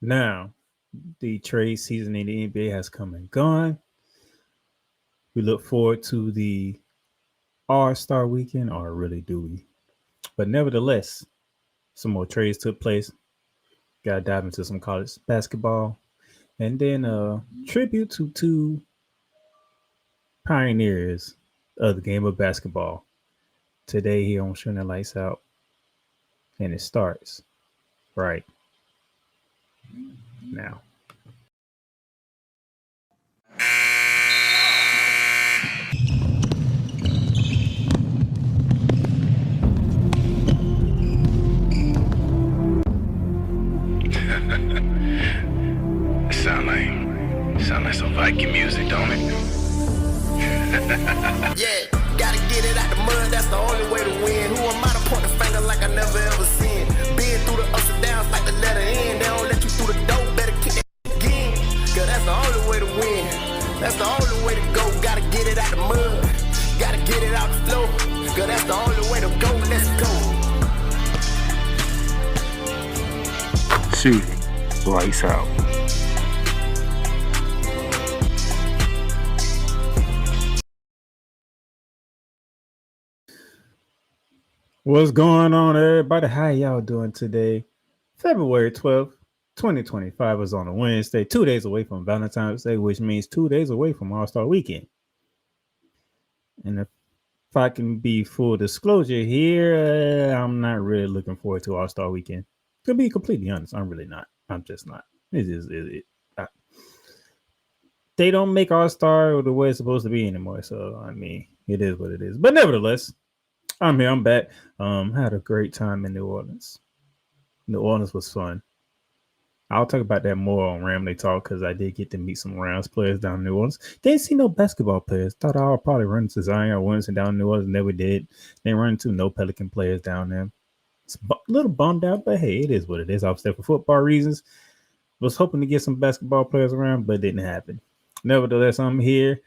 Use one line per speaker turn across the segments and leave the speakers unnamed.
Now, the trade season in the NBA has come and gone. We look forward to the All-Star weekend, or really do we? But nevertheless, some more trades took place. Got to dive into some college basketball. And then a tribute to two pioneers of the game of basketball. Today here on Shooting the Lights Out. And it starts right now.
Sound like some Viking music, don't it?
Yeah, gotta get it out the mud, that's the only way to win. Who am I to point the finger like I never ever seen? Been through the ups and downs like the letter N. They don't let you through the door, better kick it again. Cause that's the only way to win. That's the only way to go. Gotta get it out the mud, gotta get it out the flow. Cause that's the only way to go, let's go.
Shooting Lights Out.
What's going on, everybody? How y'all doing today? February 12th, 2025 is on a Wednesday, 2 days away from Valentine's Day, which means 2 days away from All-Star Weekend. And if I can be full disclosure here, I'm not really looking forward to All-Star Weekend. To be completely honest, I'm really not. I'm just not. They don't make All-Star the way it's supposed to be anymore. So, I mean, it is what it is. But nevertheless, I'm here. I'm back. Had a great time in New Orleans. New Orleans was fun. I'll talk about that more on Ramley Talk because I did get to meet some Rams players down in New Orleans. Didn't see no basketball players. Thought I'll probably run into Zion Williamson down in New Orleans. Never did. Didn't run into no Pelican players down there. It's a little bummed out, but hey, it is what it is. I was there for football reasons. Was hoping to get some basketball players around, but it didn't happen. Nevertheless, I'm here.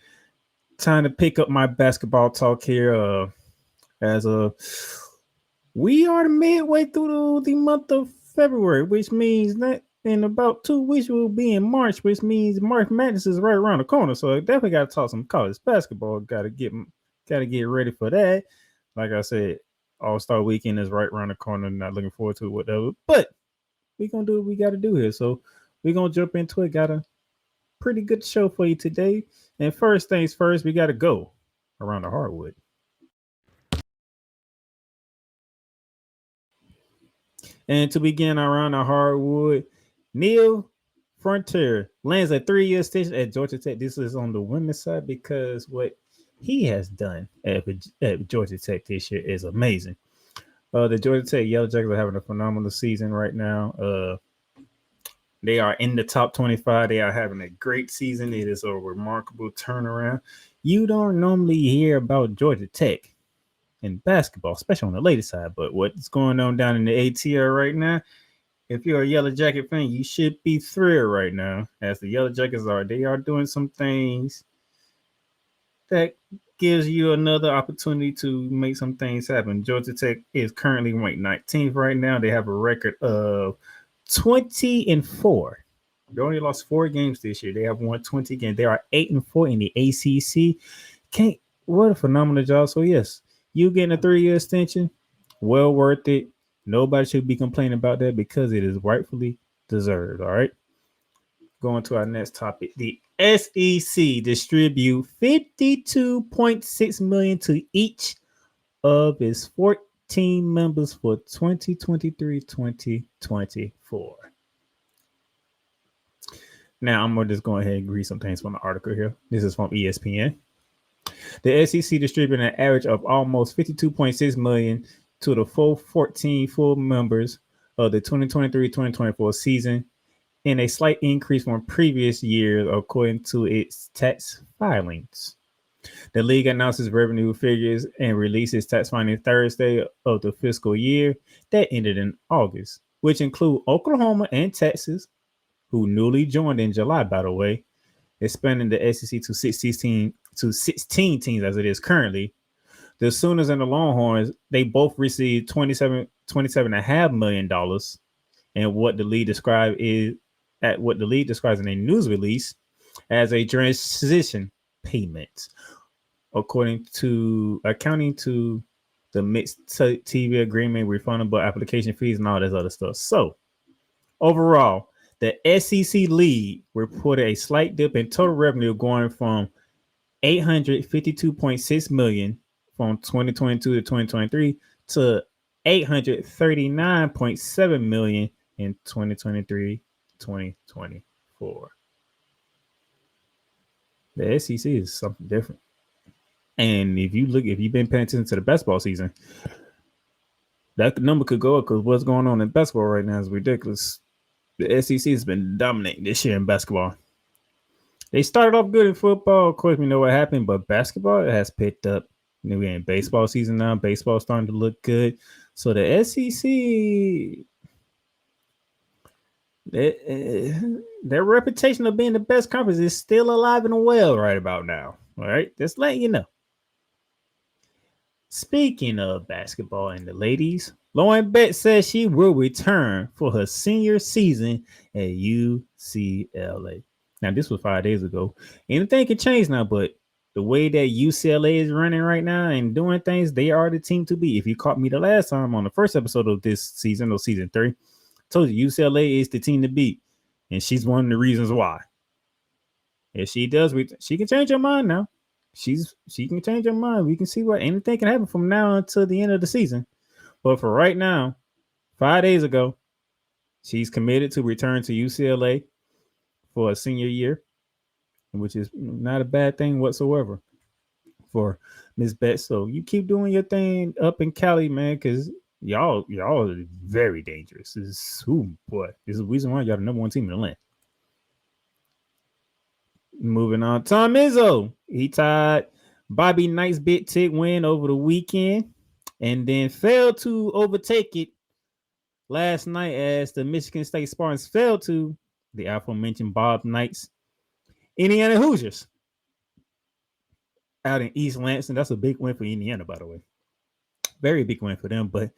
Time to pick up my basketball talk here. We are midway through the month of February, which means that in about 2 weeks we'll be in March, which means March Madness is right around the corner. So I definitely got to talk some college basketball. Got to get ready for that. Like I said, All-Star Weekend is right around the corner. Not looking forward to it, whatever. But we're gonna do what we got to do here. So we're gonna jump into it. Got a pretty good show for you today. And first things first, we got to go around the hardwood. And to begin around the hardwood, Neil Frontier lands a 3-year extension at Georgia Tech. This is on the women's side because what he has done at Georgia Tech this year is amazing. The Georgia Tech Yellow Jackets are having a phenomenal season right now. They are in the top 25. They are having a great season. It is a remarkable turnaround. You don't normally hear about Georgia Tech in basketball, especially on the ladies side. But what's going on down in the ATL right now, if you're a Yellow Jacket fan, you should be thrilled right now, as the Yellow Jackets they are doing some things that gives you another opportunity to make some things happen. Georgia Tech is currently ranked 19th right now. They have a record of 20-4. They only lost 4 games this year. They have won 20 games. They are 8-4 in the ACC. What a phenomenal job. So yes, you getting a 3-year extension, well worth it. Nobody should be complaining about that because it is rightfully deserved. All right. Going to our next topic. The SEC distribute $52.6 million to each of its 14 members for 2023-2024. Now I'm gonna just go ahead and read some things from the article here. This is from ESPN. The SEC distributed an average of almost $52.6 million to the 14 full members of the 2023-2024 season, in a slight increase from previous years, according to its tax filings. The league announces revenue figures and releases tax filings Thursday of the fiscal year that ended in August, which include Oklahoma and Texas, who newly joined in July, by the way, expanding the SEC to 16 teams as it is currently. The Sooners and the Longhorns, they both received $27.5 million, and what the league described at what the league describes in a news release as a transition payment, accounting to the mixed TV agreement, refundable application fees, and all this other stuff. So overall, the SEC league reported a slight dip in total revenue, going from $852.6 million from 2022 to 2023 to $839.7 million in 2023-2024. The SEC is something different. And if you've been paying attention to the basketball season, that number could go up because what's going on in basketball right now is ridiculous. The SEC has been dominating this year in basketball. They started off good in football. Of course, we know what happened, but basketball has picked up. We're in baseball season now. Baseball's starting to look good. So the SEC, their reputation of being the best conference is still alive and well right about now. All right, just letting you know. Speaking of basketball and the ladies, Lauren Betts says she will return for her senior season at UCLA. Now, this was 5 days ago. Anything can change now, but the way that UCLA is running right now and doing things, they are the team to beat. If you caught me the last time on the first episode of this season, or season 3, I told you UCLA is the team to beat, and she's one of the reasons why. If she does, she can change her mind now. She can change her mind. We can see what anything can happen from now until the end of the season. But for right now, 5 days ago, she's committed to return to UCLA for a senior year, which is not a bad thing whatsoever for Miss Betts. So you keep doing your thing up in Cali, man, because y'all are very dangerous. This is the reason why y'all the number one team in the land. Moving on, Tom Izzo. He tied Bobby Knight's big tick win over the weekend and then failed to overtake it last night as the Michigan State Spartans fell to the aforementioned Bob Knight's Indiana Hoosiers out in East Lansing. That's a big win for Indiana, by the way. Very big win for them. But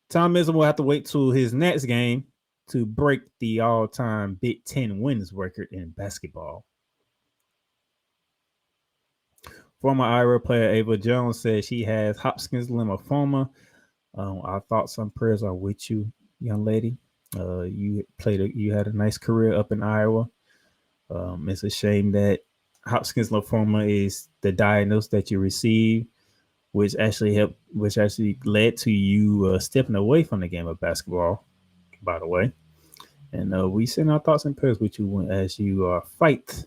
Tom Izzo will have to wait till his next game to break the all-time Big Ten wins record in basketball. Former Iowa player Ava Jones says she has Hodgkin's lymphoma. Our thoughts and prayers are with you, young lady. You had a nice career up in Iowa. It's a shame that Hodgkin's lymphoma is the diagnosis that you receive, which actually led to you stepping away from the game of basketball, by the way. And we send our thoughts and prayers with you as you fight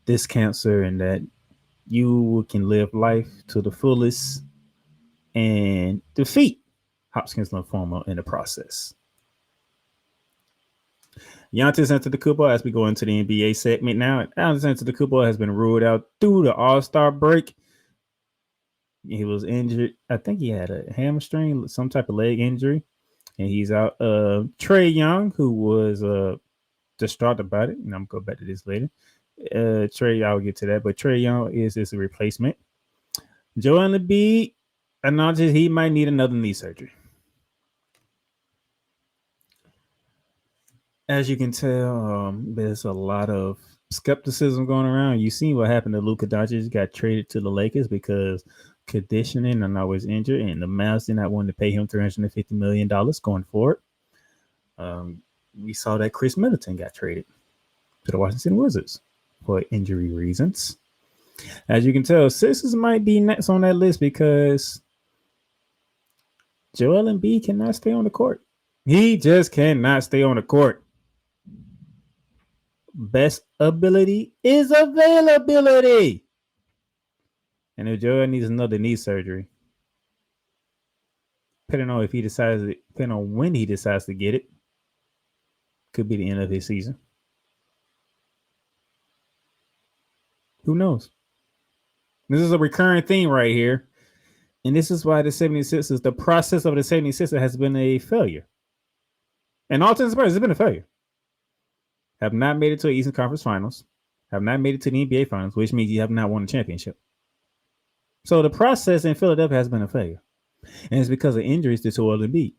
this cancer, and that you can live life to the fullest and defeat Hodgkin's lymphoma in the process. Giannis Antetokounmpo, as we go into the NBA segment now, Giannis Antetokounmpo has been ruled out through the All-Star break. He was injured. I think he had a hamstring, some type of leg injury, and he's out. Trae Young, who was distraught about it, and I'm going to go back to this later. I'll get to that, but Trae Young is a replacement. Joel Embiid announces he might need another knee surgery. As you can tell, there's a lot of skepticism going around. You see what happened to Luka Doncic, got traded to the Lakers because conditioning and always injured, and the Mavs did not want to pay him $350 million going forward. We saw that Khris Middelton got traded to the Washington Wizards for injury reasons. As you can tell, Sixers might be next on that list because Joel Embiid cannot stay on the court. He just cannot stay on the court. Best ability is availability. And if Joel needs another knee surgery, depending on when he decides to get it, could be the end of his season. Who knows? This is a recurring theme right here. And this is why the 76ers, the process of the 76ers has been a failure. And all intents and purposes, it's been a failure. Have not made it to the Eastern Conference Finals. Have not made it to the NBA Finals, which means you have not won a championship. So the process in Philadelphia has been a failure. And it's because of injuries to Joel Embiid.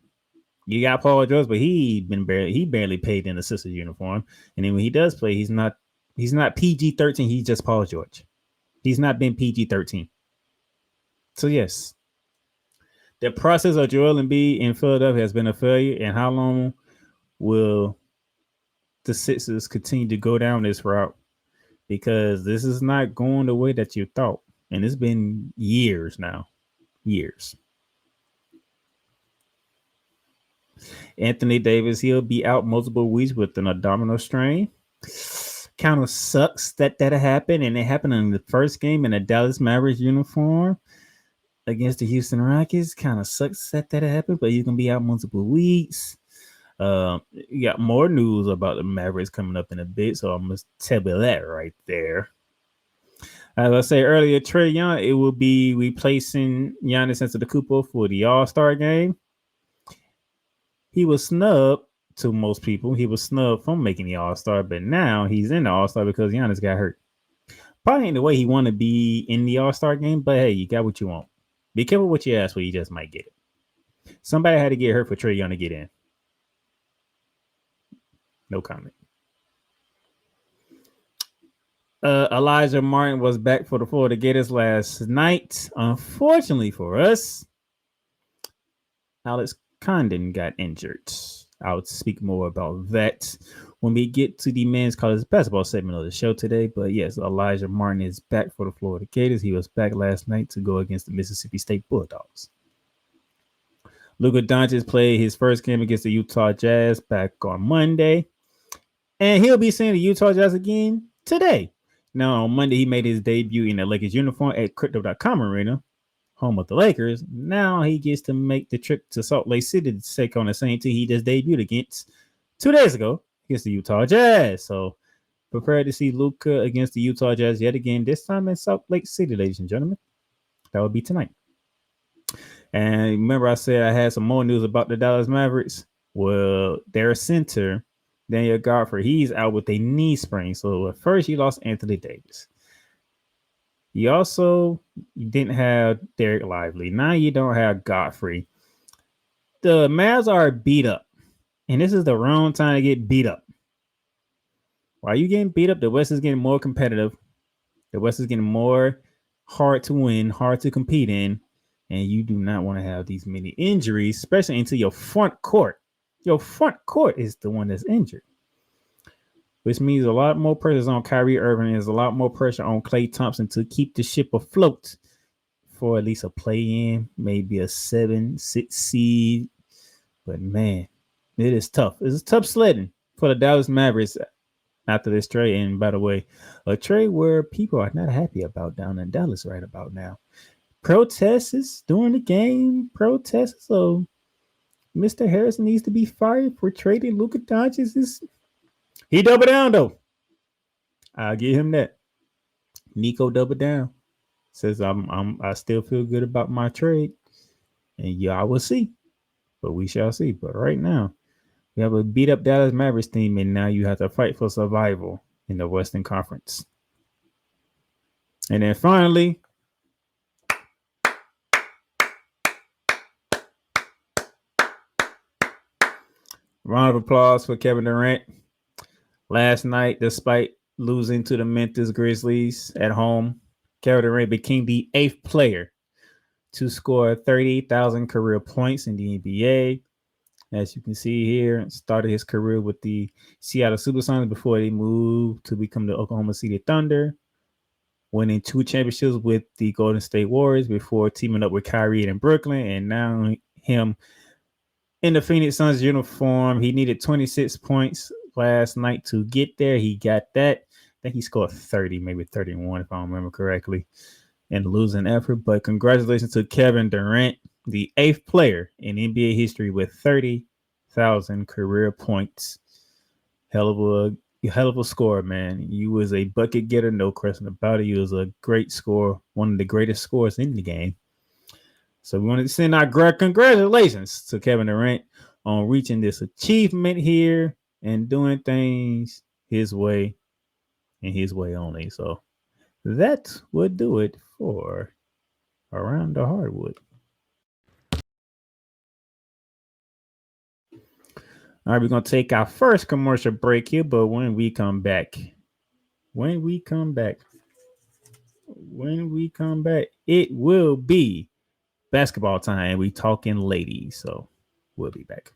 You got Paul George, but he barely paid in the Sixers uniform. And then when he does play, he's not PG-13. He's just Paul George. He's not been PG-13. So yes, the process of Joel Embiid in Philadelphia has been a failure. And how long will the Sixers continue to go down this route? Because this is not going the way that you thought. And it's been years now. Years. Anthony Davis, he'll be out multiple weeks with an abdominal strain. Kind of sucks that happened. And it happened in the first game in a Dallas Mavericks uniform against the Houston Rockets. Kind of sucks that happened, but you can be out multiple weeks. You got more news about the Mavericks coming up in a bit, so I'm going to tell you that right there. As I said earlier, Trae Young, it will be replacing Giannis Antetokounmpo for the All-Star game. He was snubbed to most people. He was snubbed from making the All-Star, but now he's in the All-Star because Giannis got hurt. Probably ain't the way he want to be in the All-Star game, but hey, you got what you want. Be careful what you ask for, you just might get it. Somebody had to get hurt for Trae Young to get in. No comment. Elijah Martin was back for the Florida Gators last night. Unfortunately for us, Alex Condon got injured. I'll speak more about that when we get to the men's college basketball segment of the show today. But yes, Elijah Martin is back for the Florida Gators. He was back last night to go against the Mississippi State Bulldogs. Luka Doncic played his first game against the Utah Jazz back on Monday. And he'll be seeing the Utah Jazz again today. Now, on Monday, he made his debut in the Lakers uniform at Crypto.com Arena, home of the Lakers. Now he gets to make the trip to Salt Lake City to take on the same team he just debuted against 2 days ago against the Utah Jazz. So prepare to see Luka against the Utah Jazz yet again, this time in Salt Lake City, ladies and gentlemen. That will be tonight. And remember I said I had some more news about the Dallas Mavericks? Well, their center, Daniel Godfrey, he's out with a knee sprain. So at first you lost Anthony Davis. You also didn't have Derek Lively. Now you don't have Godfrey. The Mavs are beat up. And this is the wrong time to get beat up. While you getting beat up, the West is getting more competitive. The West is getting more hard to win, hard to compete in. And you do not want to have these many injuries, especially into your front court. Your front court is the one that's injured, which means a lot more pressure is on Kyrie Irving. There's a lot more pressure on Klay Thompson to keep the ship afloat for at least a play-in, maybe a 7-6 seed. But man, it is tough. It's tough sledding for the Dallas Mavericks after this trade. And by the way, a trade where people are not happy about down in Dallas right about now. Protests during the game. Protests. So Mr. Harrison needs to be fired for trading Luka Doncic. He doubled down though. I'll give him that. Nico doubled down. Says I still feel good about my trade. And y'all will see. But we shall see. But right now, we have a beat up Dallas Mavericks team, and now you have to fight for survival in the Western Conference. And then finally, round of applause for Kevin Durant. Last night, despite losing to the Memphis Grizzlies at home, Kevin Durant became the 8th player to score 38,000 career points in the NBA. As you can see here, started his career with the Seattle Supersonics before they moved to become the Oklahoma City Thunder, winning 2 championships with the Golden State Warriors before teaming up with Kyrie in Brooklyn, and now him in the Phoenix Suns uniform. He needed 26 points last night to get there. He got that. I think he scored 30, maybe 31, if I don't remember correctly, in the losing effort. But congratulations to Kevin Durant, the 8th player in NBA history with 30,000 career points. Hell of a score, man. You was a bucket getter, no question about it. You was a great scorer, one of the greatest scorers in the game. So we want to send our congratulations to Kevin Durant on reaching this achievement here and doing things his way and his way only. So that would do it for Around the Hardwood. All right, we're going to take our first commercial break here, but when we come back, it will be basketball time. We talking ladies, so we'll be back.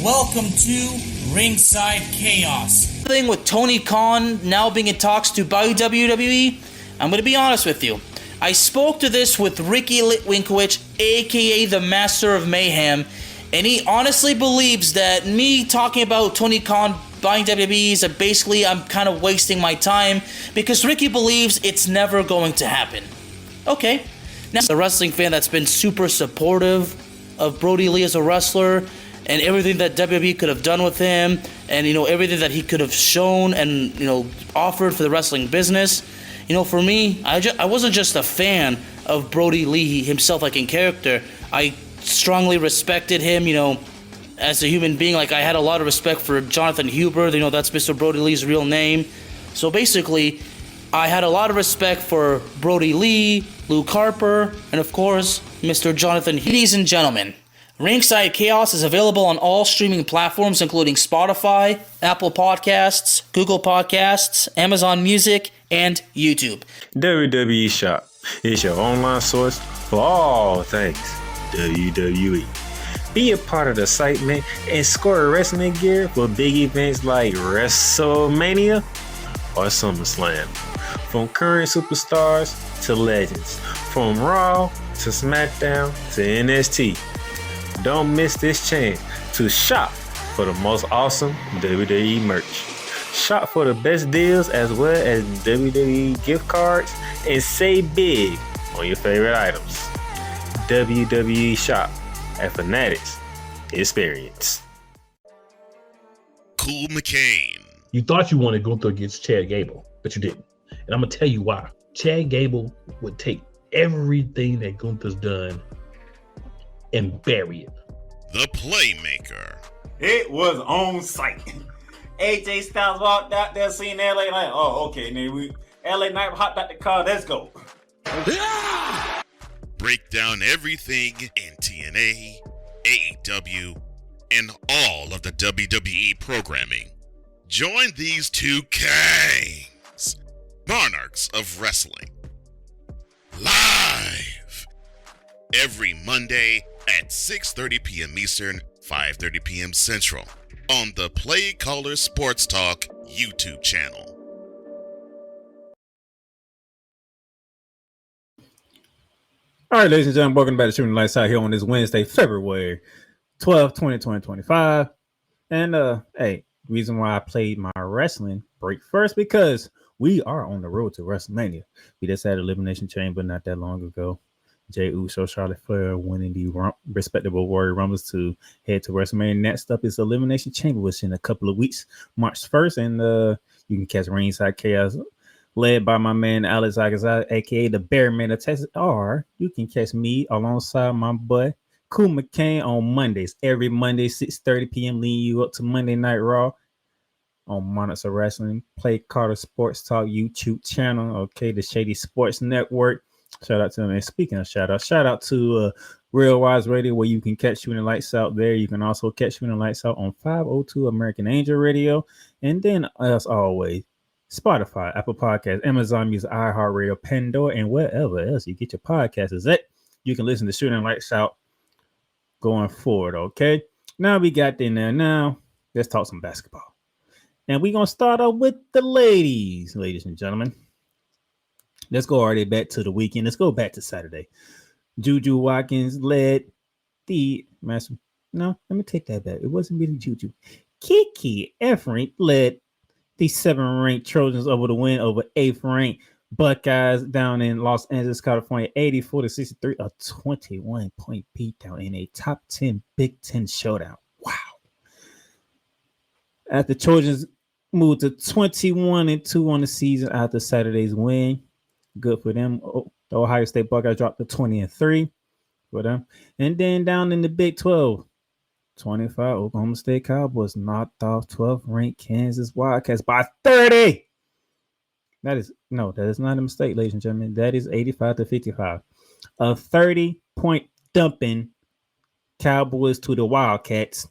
Welcome to Ringside Chaos. The thing with Tony Khan now being in talks to buy WWE, I'm going to be honest with you. I spoke to this with Ricky Litwinkowicz, aka the Master of Mayhem, and he honestly believes that me talking about Tony Khan buying WWE is basically I'm kind of wasting my time because Ricky believes it's never going to happen. Okay. Now, a wrestling fan that's been super supportive of Brody Lee as a wrestler and everything that WWE could have done with him and, everything that he could have shown and, offered for the wrestling business. For me, I wasn't just a fan of Brody Lee himself, like in character. I strongly respected him, as a human being. Like, I had a lot of respect for Jonathan Huber. That's Mr. Brody Lee's real name. So basically, I had a lot of respect for Brody Lee, Luke Harper, and of course, Mr. Jonathan Huber. Ladies and gentlemen, Ringside Chaos is available on all streaming platforms, including Spotify, Apple Podcasts, Google Podcasts, Amazon Music, and YouTube.
WWE Shop is your online source for all things WWE. Be a part of the excitement and score wrestling gear for big events like WrestleMania or SummerSlam. From current superstars to legends, from Raw to SmackDown to NXT. Don't miss this chance to shop for the most awesome WWE merch. Shop for the best deals as well as WWE gift cards and save big on your favorite items. WWE Shop at Fanatics Experience.
Cool McCain.
You thought you wanted Gunther against Chad Gable, but you didn't. And I'm going to tell you why. Chad Gable would take everything that Gunther's done and bury it.
The Playmaker.
It was on site. AJ Styles walked out there, seen LA Knight. Oh, okay. And then LA Knight hopped out the car. Let's go.
Break down everything in TNA, AEW, and all of the WWE programming. Join these two kings, monarchs of wrestling, live every Monday at 6:30 p.m. Eastern, 5:30 p.m. Central on the Play Caller Sports Talk YouTube channel.
All right, ladies and gentlemen, welcome back to Shooting Lights Out here on this Wednesday, February 12th, 2025. And reason why I played my wrestling break first, because we are on the road to WrestleMania. We just had Elimination Chamber not that long ago. Jey Uso, Charlotte Flair winning the respectable Warrior Rumbles to head to WrestleMania. Next up is Elimination Chamber, which in a couple of weeks, March 1st. And you can catch Ringside Chaos led by my man Alex Agazai, aka the Bearman of Texas. Or you can catch me alongside my boy Cool McCain on Mondays. Every Monday, 6:30 p.m. leading you up to Monday Night Raw on Monarchs of Wrestling, Play Carter Sports Talk YouTube channel. Okay, the Shady Sports Network. Shout out to them. And speaking of shout out to Real Wise Radio, where you can catch Shooting Lights Out there. You can also catch Shooting Lights Out on 502 American Angel Radio. And then, as always, Spotify, Apple Podcasts, Amazon Music, iHeartRadio, Pandora, and wherever else you get your podcasts is at. You can listen to Shooting Lights Out going forward, okay? Now we got in there. Now, let's talk some basketball. And we're going to start off with the ladies and gentlemen. Let's go already back to the weekend. Let's go back to Saturday. Juju Watkins led the master. No, let me take that back. It wasn't really Juju. Kiki Efrink led the 7th-ranked Trojans over the win over 8th-ranked Buckeyes down in Los Angeles, California, 84-63, a 21-point beatdown in a top 10 Big Ten showdown. Wow. As the Trojans moved to 21-2 on the season after Saturday's win. Good for them. The Ohio State Buckeyes dropped to 20-3 for them. And then down in the Big 12, 25 Oklahoma State Cowboys knocked off 12th-ranked Kansas Wildcats by 30. That is not a mistake, ladies and gentlemen. That is 85-55. A 30-point dumping Cowboys to the Wildcats.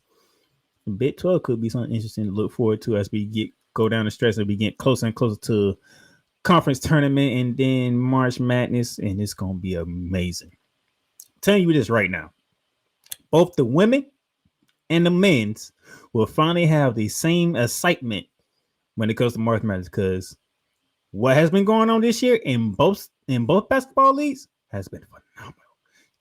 Big 12 could be something interesting to look forward to as we go down the stretch and we get closer and closer to conference tournament and then March Madness, and it's gonna be amazing. I'm telling you this right now. Both the women and the men's will finally have the same excitement when it comes to March Madness, because what has been going on this year in both basketball leagues has been phenomenal.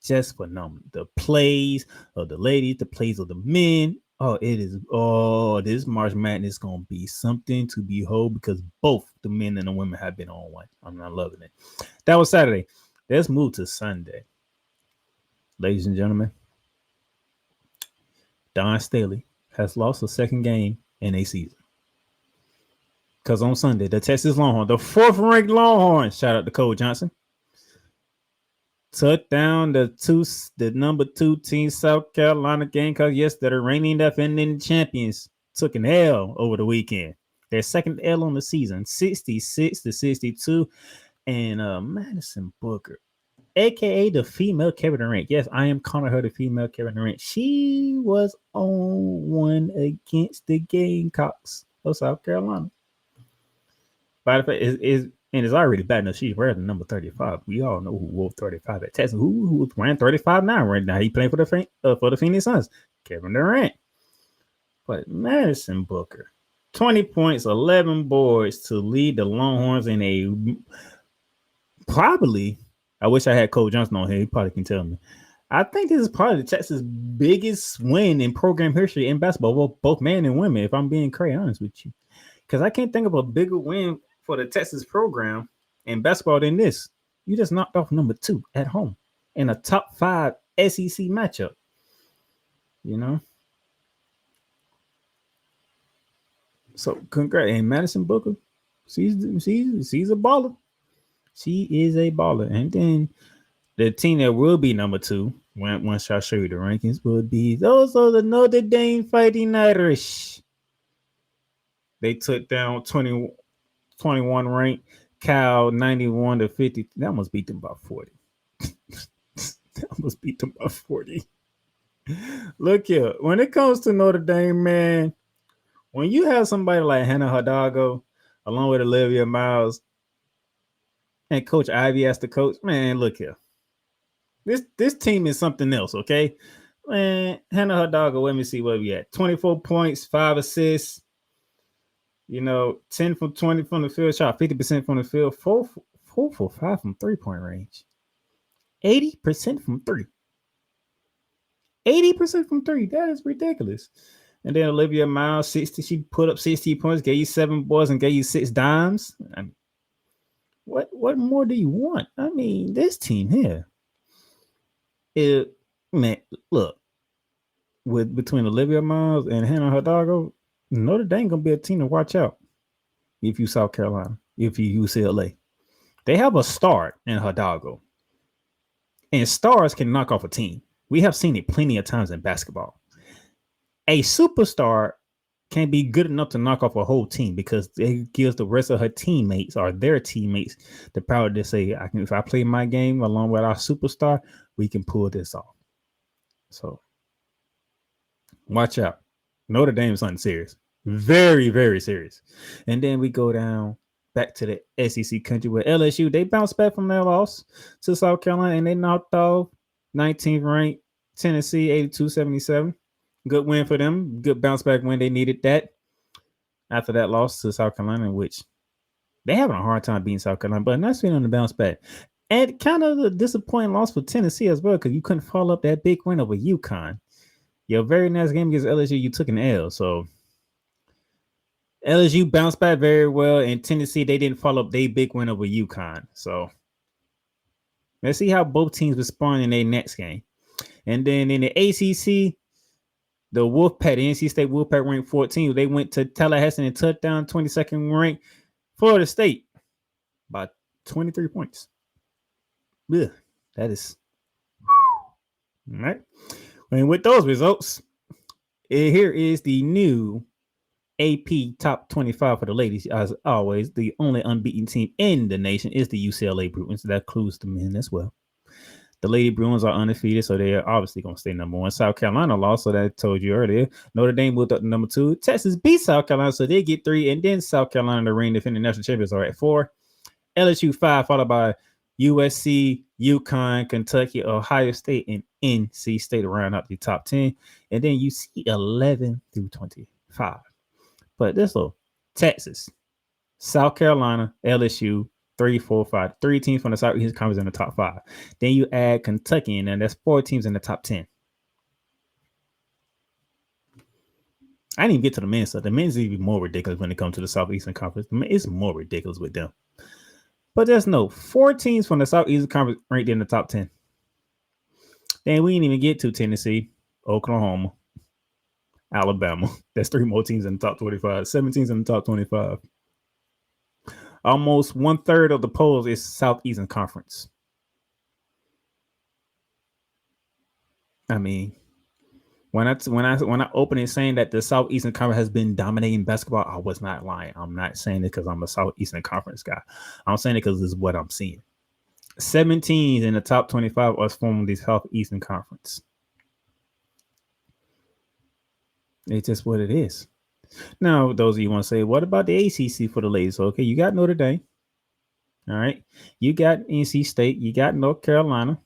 Just phenomenal. The plays of the ladies, the plays of the men. Oh, it is. Oh, this March Madness is gonna be something to behold because both the men and the women have been on one. I'm not loving it. That was Saturday. Let's move to Sunday, ladies and gentlemen. Don Staley has lost a second game in a season. Because on Sunday, the Texas Longhorns, the 4th-ranked Longhorns, shout out to Cole Johnson, took down the number 2 team, South Carolina Gamecocks. Yes, they're the reigning defending champions. Took an L over the weekend. Their second L on the season, 66-62. And Madison Booker, a.k.a. the female Kevin Durant. Yes, I am calling her the female Kevin Durant. She was on one against the Gamecocks of South Carolina. By the way, it's already bad enough. She's wearing the number 35. We all know who wore 35 at Texas. Who's wearing 35 now? Right now, he playing for the Phoenix Suns. Kevin Durant. But Madison Booker, 20 points, 11 boards to lead the Longhorns in a probably. I wish I had Cole Johnson on here. He probably can tell me. I think this is probably the Texas' biggest win in program history in basketball, both men and women. If I'm being crazy honest with you, because I can't think of a bigger win for the Texas program in basketball than this. You just knocked off number 2 at home in a top 5 SEC matchup. You know? So congrats. And Madison Booker, she's a baller. She is a baller. And then the team that will be number 2, once I show you the rankings, will be those are the Notre Dame Fighting Irish. They took down 21 ranked Cal 91-50. That must beat them by 40. That must beat them by 40. Look here, when it comes to Notre Dame, man, when you have somebody like Hannah Hidalgo, along with Olivia Miles, and Coach Ivy as the coach, man, look here. This team is something else, okay? Man, Hannah Hidalgo, let me see where we at. 24 points, 5 assists. 10 from 20 from the field, shot 50% from the field, 4 for 5 from 3-point range, 80% from 3. 80% from 3. That is ridiculous. And then Olivia Miles, 60. She put up 60 points, gave you 7 boards, and gave you 6 dimes. I mean, what more do you want? I mean, this team here. Man, look, between Olivia Miles and Hannah Hidalgo, Notre Dame gonna be a team to watch out. If you South Carolina, if you UCLA, they have a star in Hidalgo, and stars can knock off a team. We have seen it plenty of times in basketball. A superstar can be good enough to knock off a whole team because it gives the rest of her teammates or their teammates the power to say, if I play my game along with our superstar, we can pull this off. So watch out. Notre Dame is something serious. Very, very serious. And then we go down back to the SEC country where LSU, they bounced back from their loss to South Carolina and they knocked off 19th ranked Tennessee 82-77. Good win for them. Good bounce back win. They needed that after that loss to South Carolina, which they having a hard time beating South Carolina, but nice feeling to bounce back. And kind of a disappointing loss for Tennessee as well because you couldn't follow up that big win over UConn. Your very next game against LSU, you took an L. So LSU bounced back very well, and Tennessee, they didn't follow up their big win over UConn. So let's see how both teams respond in their next game. And then in the ACC, the Wolfpack, the NC State Wolfpack ranked 14. They went to Tallahassee and took down 22nd ranked Florida State by 23 points. Ugh, that is all right. And with those results, here is the new AP top 25 for the ladies. As always, the only unbeaten team in the nation is the UCLA Bruins. That includes the men as well. The Lady Bruins are undefeated, so they are obviously going to stay number 1. South Carolina lost, so that I told you earlier. Notre Dame moved up to number 2. Texas beat South Carolina, so they get 3. And then South Carolina, the reigning defending national champions, are at 4. LSU 5, followed by USC, UConn, Kentucky, Ohio State, and NC State to round out the top 10. And then you see 11 through 25. But this little Texas, South Carolina, LSU, 3, 4, 5. 3 teams from the Southeast Conference in the top 5. Then you add Kentucky, and then that's 4 teams in the top 10. I didn't even get to the men's stuff. The men's is even more ridiculous when it comes to the Southeastern Conference. It's more ridiculous with them. But there's 4 teams from the Southeastern Conference ranked in the top 10. Then we didn't even get to Tennessee, Oklahoma, Alabama. That's 3 more teams in the top 25. 7 teams in the top 25. Almost 1/3 of the polls is Southeastern Conference. I mean, when I open it saying that the Southeastern Conference has been dominating basketball, I was not lying. I'm not saying it because I'm a Southeastern Conference guy. I'm saying it because this is what I'm seeing. 7 teams in the top 25 are from the Southeastern Conference. It's just what it is. Now, those of you want to say, what about the ACC for the ladies? Okay, you got Notre Dame. All right. You got NC State. You got North Carolina.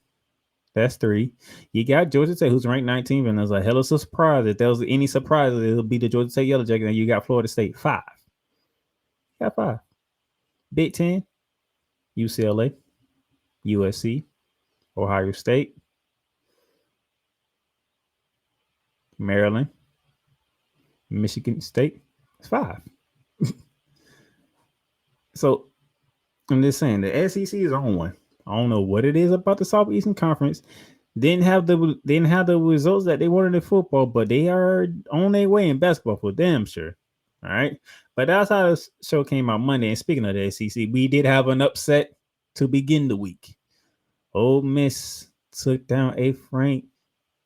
That's 3. You got Georgia Tech, who's ranked 19th, and there's a hell of a surprise. If there was any surprises, it'll be the Georgia Tech Yellow Jackets, and you got Florida State, 5. You got 5. Big 10, UCLA, USC, Ohio State, Maryland, Michigan State. It's 5. So I'm just saying the SEC is on one. I don't know what it is about the Southeastern Conference. Didn't have the results that they wanted in football, but they are on their way in basketball for damn sure. All right. But that's how the show came out Monday. And speaking of the SEC, we did have an upset to begin the week. Ole Miss took down 8th ranked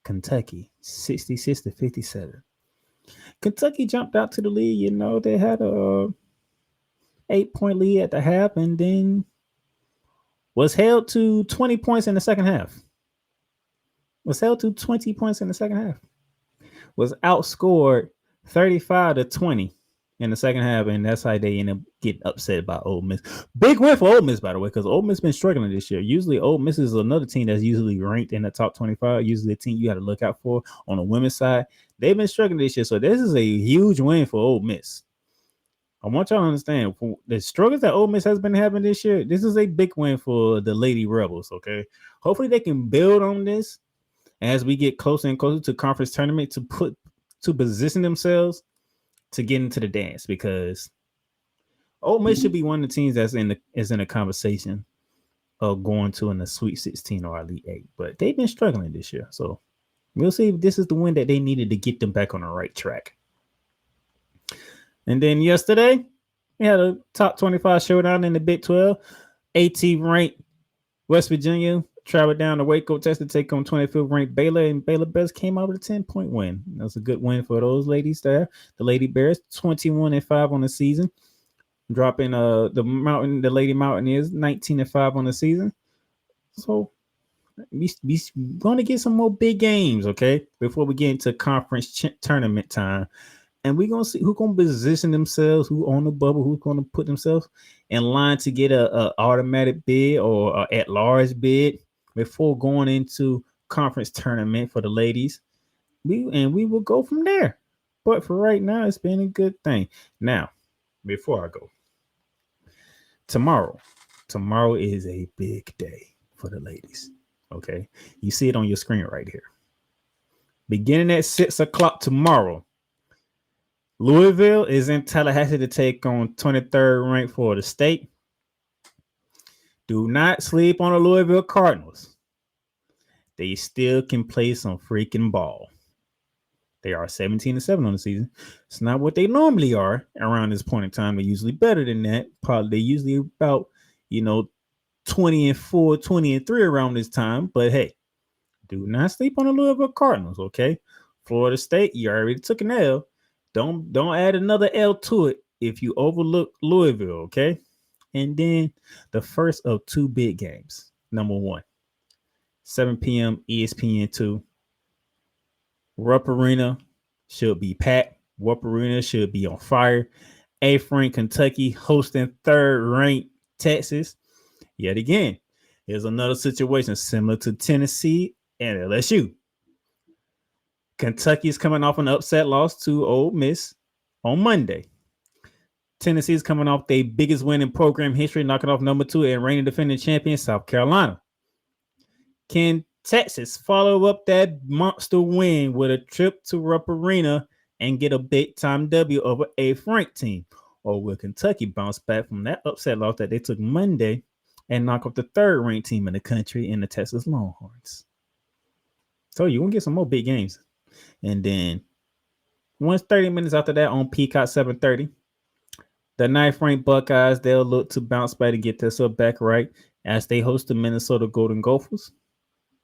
Kentucky, 66-57. Kentucky jumped out to the lead. You know, they had a 8-point lead at the half and then was held to 20 points in the second half. Was outscored 35-20 in the second half, and that's how they end up getting upset by Ole Miss. Big win for Ole Miss, by the way, because Ole Miss been struggling this year. Usually, Ole Miss is another team that's usually ranked in the top 25. Usually, a team you got to look out for on the women's side. They've been struggling this year, so this is a huge win for Ole Miss. I want y'all to understand for the struggles that Ole Miss has been having this year. This is a big win for the Lady Rebels. Okay, hopefully they can build on this as we get closer and closer to conference tournament to position themselves to get into the dance, because Ole Miss should be one of the teams that's in a conversation of going to in the Sweet 16 or Elite 8. But they've been struggling this year, so we'll see if this is the win that they needed to get them back on the right track. And then yesterday, we had a top 25 showdown in the Big 12. 18th ranked West Virginia traveled down to Waco, Texas to take on 25th ranked Baylor, and Baylor Bears came out with a 10-point win. That was a good win for those ladies there. The Lady Bears 21-5 on the season, dropping the Lady Mountaineers 19-5 on the season. So we going to get some more big games, okay, before we get into conference tournament time. And we're going to see who's going to position themselves, who on the bubble, who's going to put themselves in line to get a automatic bid or a at-large bid before going into conference tournament for the ladies. We will go from there. But for right now, it's been a good thing. Now, before I go, tomorrow is a big day for the ladies, okay? You see it on your screen right here. Beginning at 6 o'clock tomorrow, Louisville is in Tallahassee to take on 23rd ranked Florida State. Do not sleep on the Louisville Cardinals. They still can play some freaking ball. They are 17-7 on the season. It's not what they normally are around this point in time. They're usually better than that. Probably they're usually about, 20-4, 20-3 around this time. But hey, do not sleep on the Louisville Cardinals, okay? Florida State, you already took an L. Don't add another L to it if you overlook Louisville, okay? And then the first of 2 big games. Number 1, 7 p.m. ESPN2. Rupp Arena should be packed. Rupp Arena should be on fire. A-Frank, Kentucky hosting third-ranked Texas. Yet again, here's another situation similar to Tennessee and LSU. Kentucky is coming off an upset loss to Ole Miss on Monday. Tennessee is coming off their biggest win in program history, knocking off number 2 and reigning defending champion South Carolina. Can Texas follow up that monster win with a trip to Rupp Arena and get a big-time W over a Frank team? Or will Kentucky bounce back from that upset loss that they took Monday and knock off the third-ranked team in the country in the Texas Longhorns? So you're going to get some more big games. And then once 30 minutes after that on Peacock 7:30, the 9th-ranked Buckeyes, they'll look to bounce back and get themselves back right as they host the Minnesota Golden Gophers.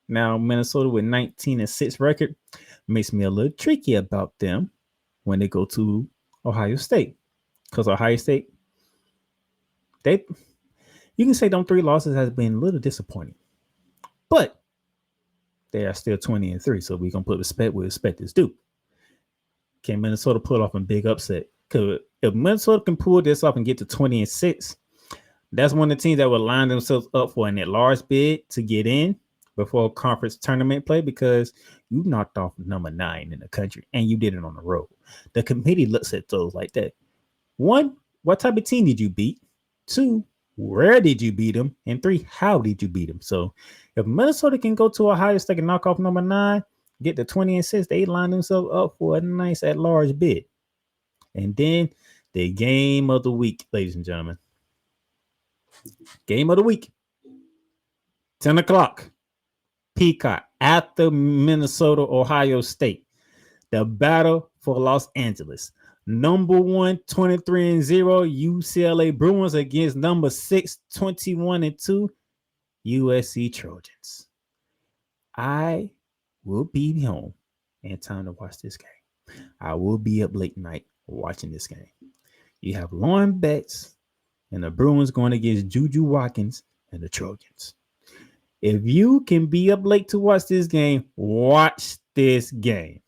Now, Minnesota with 19-6 record makes me a little tricky about them when they go to Ohio State. Because Ohio State, you can say them 3 losses has been a little disappointing. But they are still 20-3, so we're going to put respect where respect is due. Can Minnesota pull off a big upset? Because if Minnesota can pull this off and get to 20-6, that's one of the teams that will line themselves up for an at-large bid to get in before conference tournament play, because you knocked off number 9 in the country and you did it on the road. The committee looks at those like that. 1, what type of team did you beat? 2, where did you beat them? And 3, how did you beat them? So if Minnesota can go to Ohio State and knock off number 9, get to 20-6, they line themselves up for a nice at-large bid. And then the game of the week, ladies and gentlemen. Game of the week. 10 o'clock. Peacock after Minnesota, Ohio State. The battle for Los Angeles. Number 1, 23-0, UCLA Bruins against number 6, 21-2, USC Trojans. I will be home in time to watch this game. I will be up late night watching this game. You have Lauren Betts and the Bruins going against Juju Watkins and the Trojans. If you can be up late to watch this game, watch this game.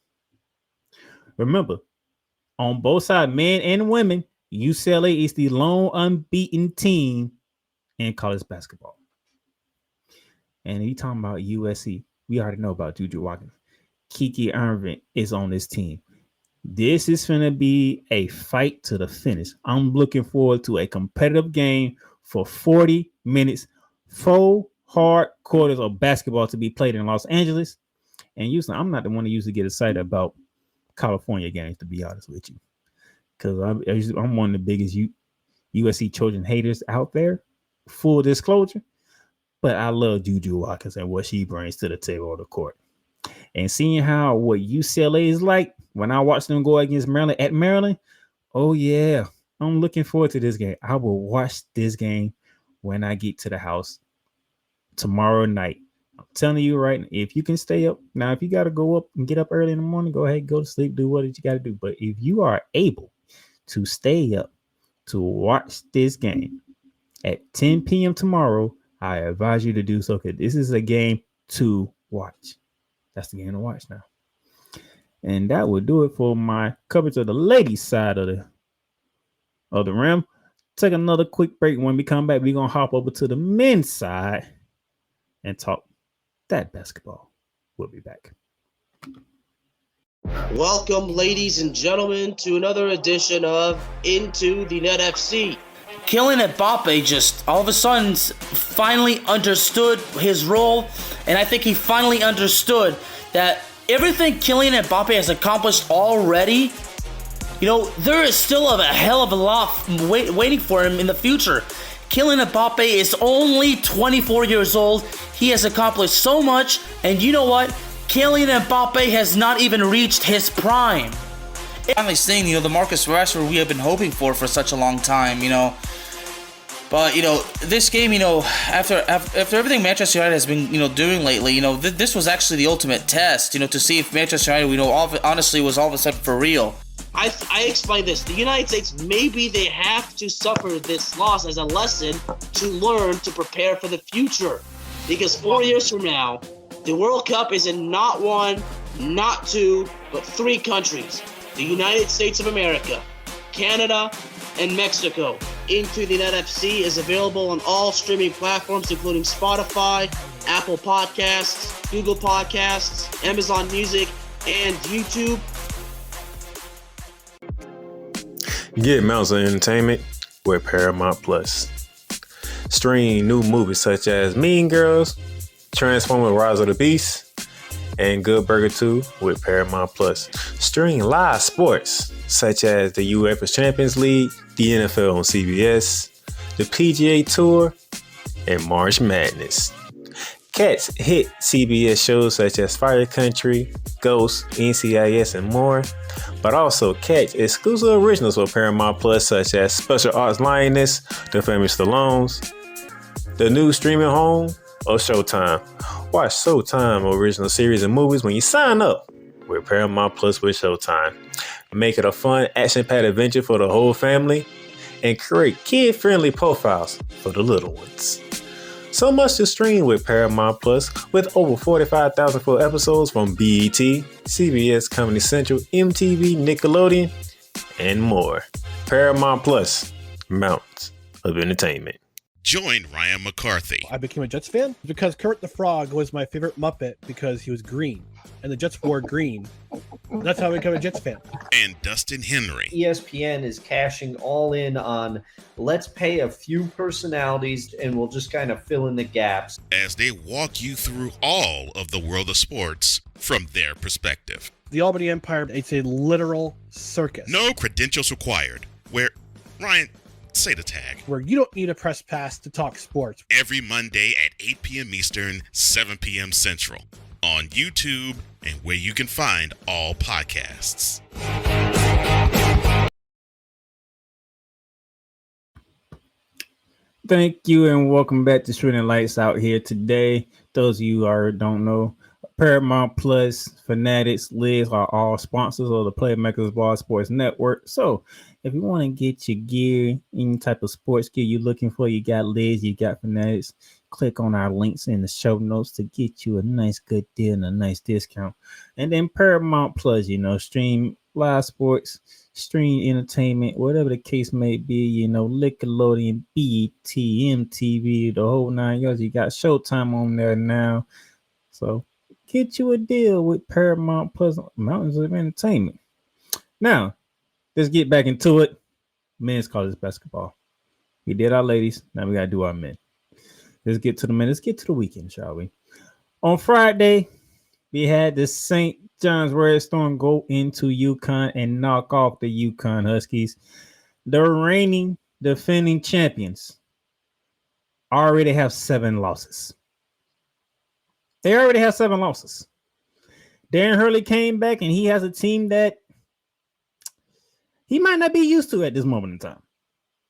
Remember, on both sides, men and women, UCLA is the lone unbeaten team in college basketball. And you talking about USC, we already know about Juju Watkins. Kiki Irving is on this team. This is going to be a fight to the finish. I'm looking forward to a competitive game for 40 minutes, 4 hard quarters of basketball to be played in Los Angeles. And usually, I'm not the one to usually get excited about California games, to be honest with you, because I'm one of the biggest USC Trojan haters out there. Full disclosure, but I love Juju Watkins and what she brings to the table on the court. And seeing how what UCLA is like when I watch them go against Maryland at Maryland, oh yeah, I'm looking forward to this game. I will watch this game when I get to the house tomorrow night. I'm telling you right now, if you can stay up. Now, if you got to go up and get up early in the morning, go ahead, go to sleep, do what you got to do. But if you are able to stay up to watch this game at 10 p.m. tomorrow, I advise you to do so, because this is a game to watch. That's the game to watch now. And that will do it for my coverage of the ladies' side of the rim. Take another quick break. When we come back, we're going to hop over to the men's side and talk that basketball. We'll be back.
Welcome, ladies and gentlemen, to another edition of Into the Net FC.
Kylian Mbappe just all of a sudden finally understood his role, and I think he finally understood that everything Kylian Mbappe has accomplished already, there is still a hell of a lot waiting for him in the future. Kylian Mbappe is only 24 years old. He has accomplished so much, and you know what? Kylian Mbappe has not even reached his prime. Finally seeing, the Marcus Rashford we have been hoping for such a long time, But, this game, after everything Manchester United has been, doing lately, this was actually the ultimate test, to see if Manchester United, honestly was all of a sudden for real.
I explained this. The United States, maybe they have to suffer this loss as a lesson to learn to prepare for the future. Because 4 years from now, The World Cup is in not one, not two, but 3 countries. The United States of America, Canada, and Mexico. Into the Net FC is available on all streaming platforms, including Spotify, Apple Podcasts, Google Podcasts, Amazon Music, and YouTube.
Get Mounts of Entertainment with Paramount Plus. Stream new movies such as Mean Girls, Transformers: Rise of the Beast, and Good Burger 2 with Paramount Plus. Stream live sports such as the UEFA Champions League, the NFL on CBS, the PGA Tour, and March Madness. Catch hit CBS shows such as Fire Country, Ghost, NCIS, and more. But also catch exclusive originals for Paramount Plus such as Special Arts Lioness, The Famous Stallones, the new streaming home, or Showtime. Watch Showtime original series and movies when you sign up with Paramount Plus with Showtime. Make it a fun, action-packed adventure for the whole family and create kid-friendly profiles for the little ones. So much to stream with Paramount Plus with over 45,000 full episodes from BET, CBS, Comedy Central, MTV, Nickelodeon, and more. Paramount Plus, Mountains of Entertainment.
Join Ryan McCarthy
I became a Jets fan because Kermit the Frog was my favorite Muppet because he was green, and the Jets wore green. That's how I became a Jets fan.
and Dustin Henry
ESPN is cashing all in on let's pay a few personalities and we'll just kind of fill in the gaps.
as they walk you through all of the world of sports from their perspective.
The Albany Empire, it's a literal circus.
No credentials required. Where, Ryan, say the tag.
Where you don't need a press pass to talk sports.
Every Monday at 8 p.m. Eastern, 7 p.m. Central. On YouTube and where you can find all podcasts.
Thank you and welcome back to Shooting Lights Out here today. Those of you who don't know, Paramount Plus, Fanatics, Liz are all sponsors of the Playmakers Ball Sports Network. So if you want to get your gear, any type of sports gear you're looking for, you got Liz, you got Fanatics. Click on our links in the show notes to get you a nice good deal and a nice discount. And then Paramount Plus, stream live sports, stream entertainment, whatever the case may be, Nickelodeon, BET, MTV, the whole 9 yards. You got Showtime on there now. So get you a deal with Paramount Plus, Mountains of Entertainment. Now, let's get back into it. Men's college basketball. We did our ladies. Now we got to do our men. Let's get to the men. Let's get to the weekend, shall we? On Friday, we had the St. John's Red Storm go into UConn and knock off the UConn Huskies. The reigning defending champions already have 7 losses. They already have 7 losses. Darren Hurley came back, and he has a team that he might not be used to at this moment in time.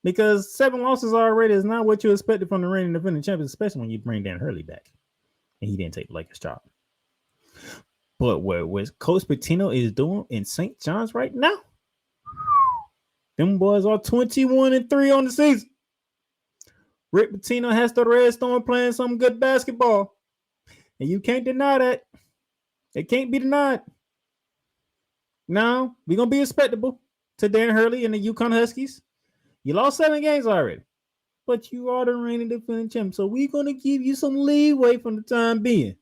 Because 7 losses already is not what you expected from the reigning defending champions, especially when you bring Dan Hurley back. And he didn't take the Lakers' job. But what Coach Pitino is doing in St. John's right now, them boys are 21-3 on the season. Rick Pitino has the Red Storm playing some good basketball. And you can't deny that. It can't be denied. Now, we're going to be respectable to Dan Hurley and the UConn Huskies. You lost 7 games already, but you are the reigning defending champion. So we're going to give you some leeway from the time being.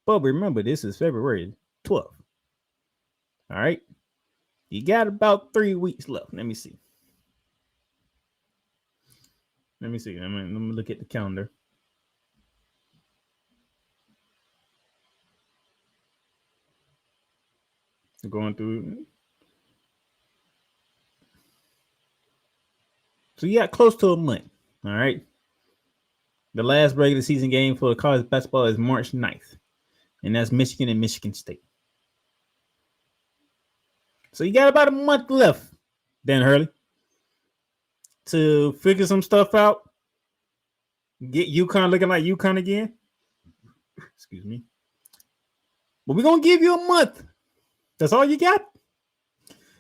But remember, this is February 12th. All right. You got about 3 weeks left. Let me see. Let me look at the calendar. Going through. So you got close to a month. All right. The last regular season game for college basketball is March 9th. And that's Michigan and Michigan State. So you got about a month left, Dan Hurley, to figure some stuff out. Get UConn looking like UConn again. Excuse me. But we're going to give you a month. That's all you got.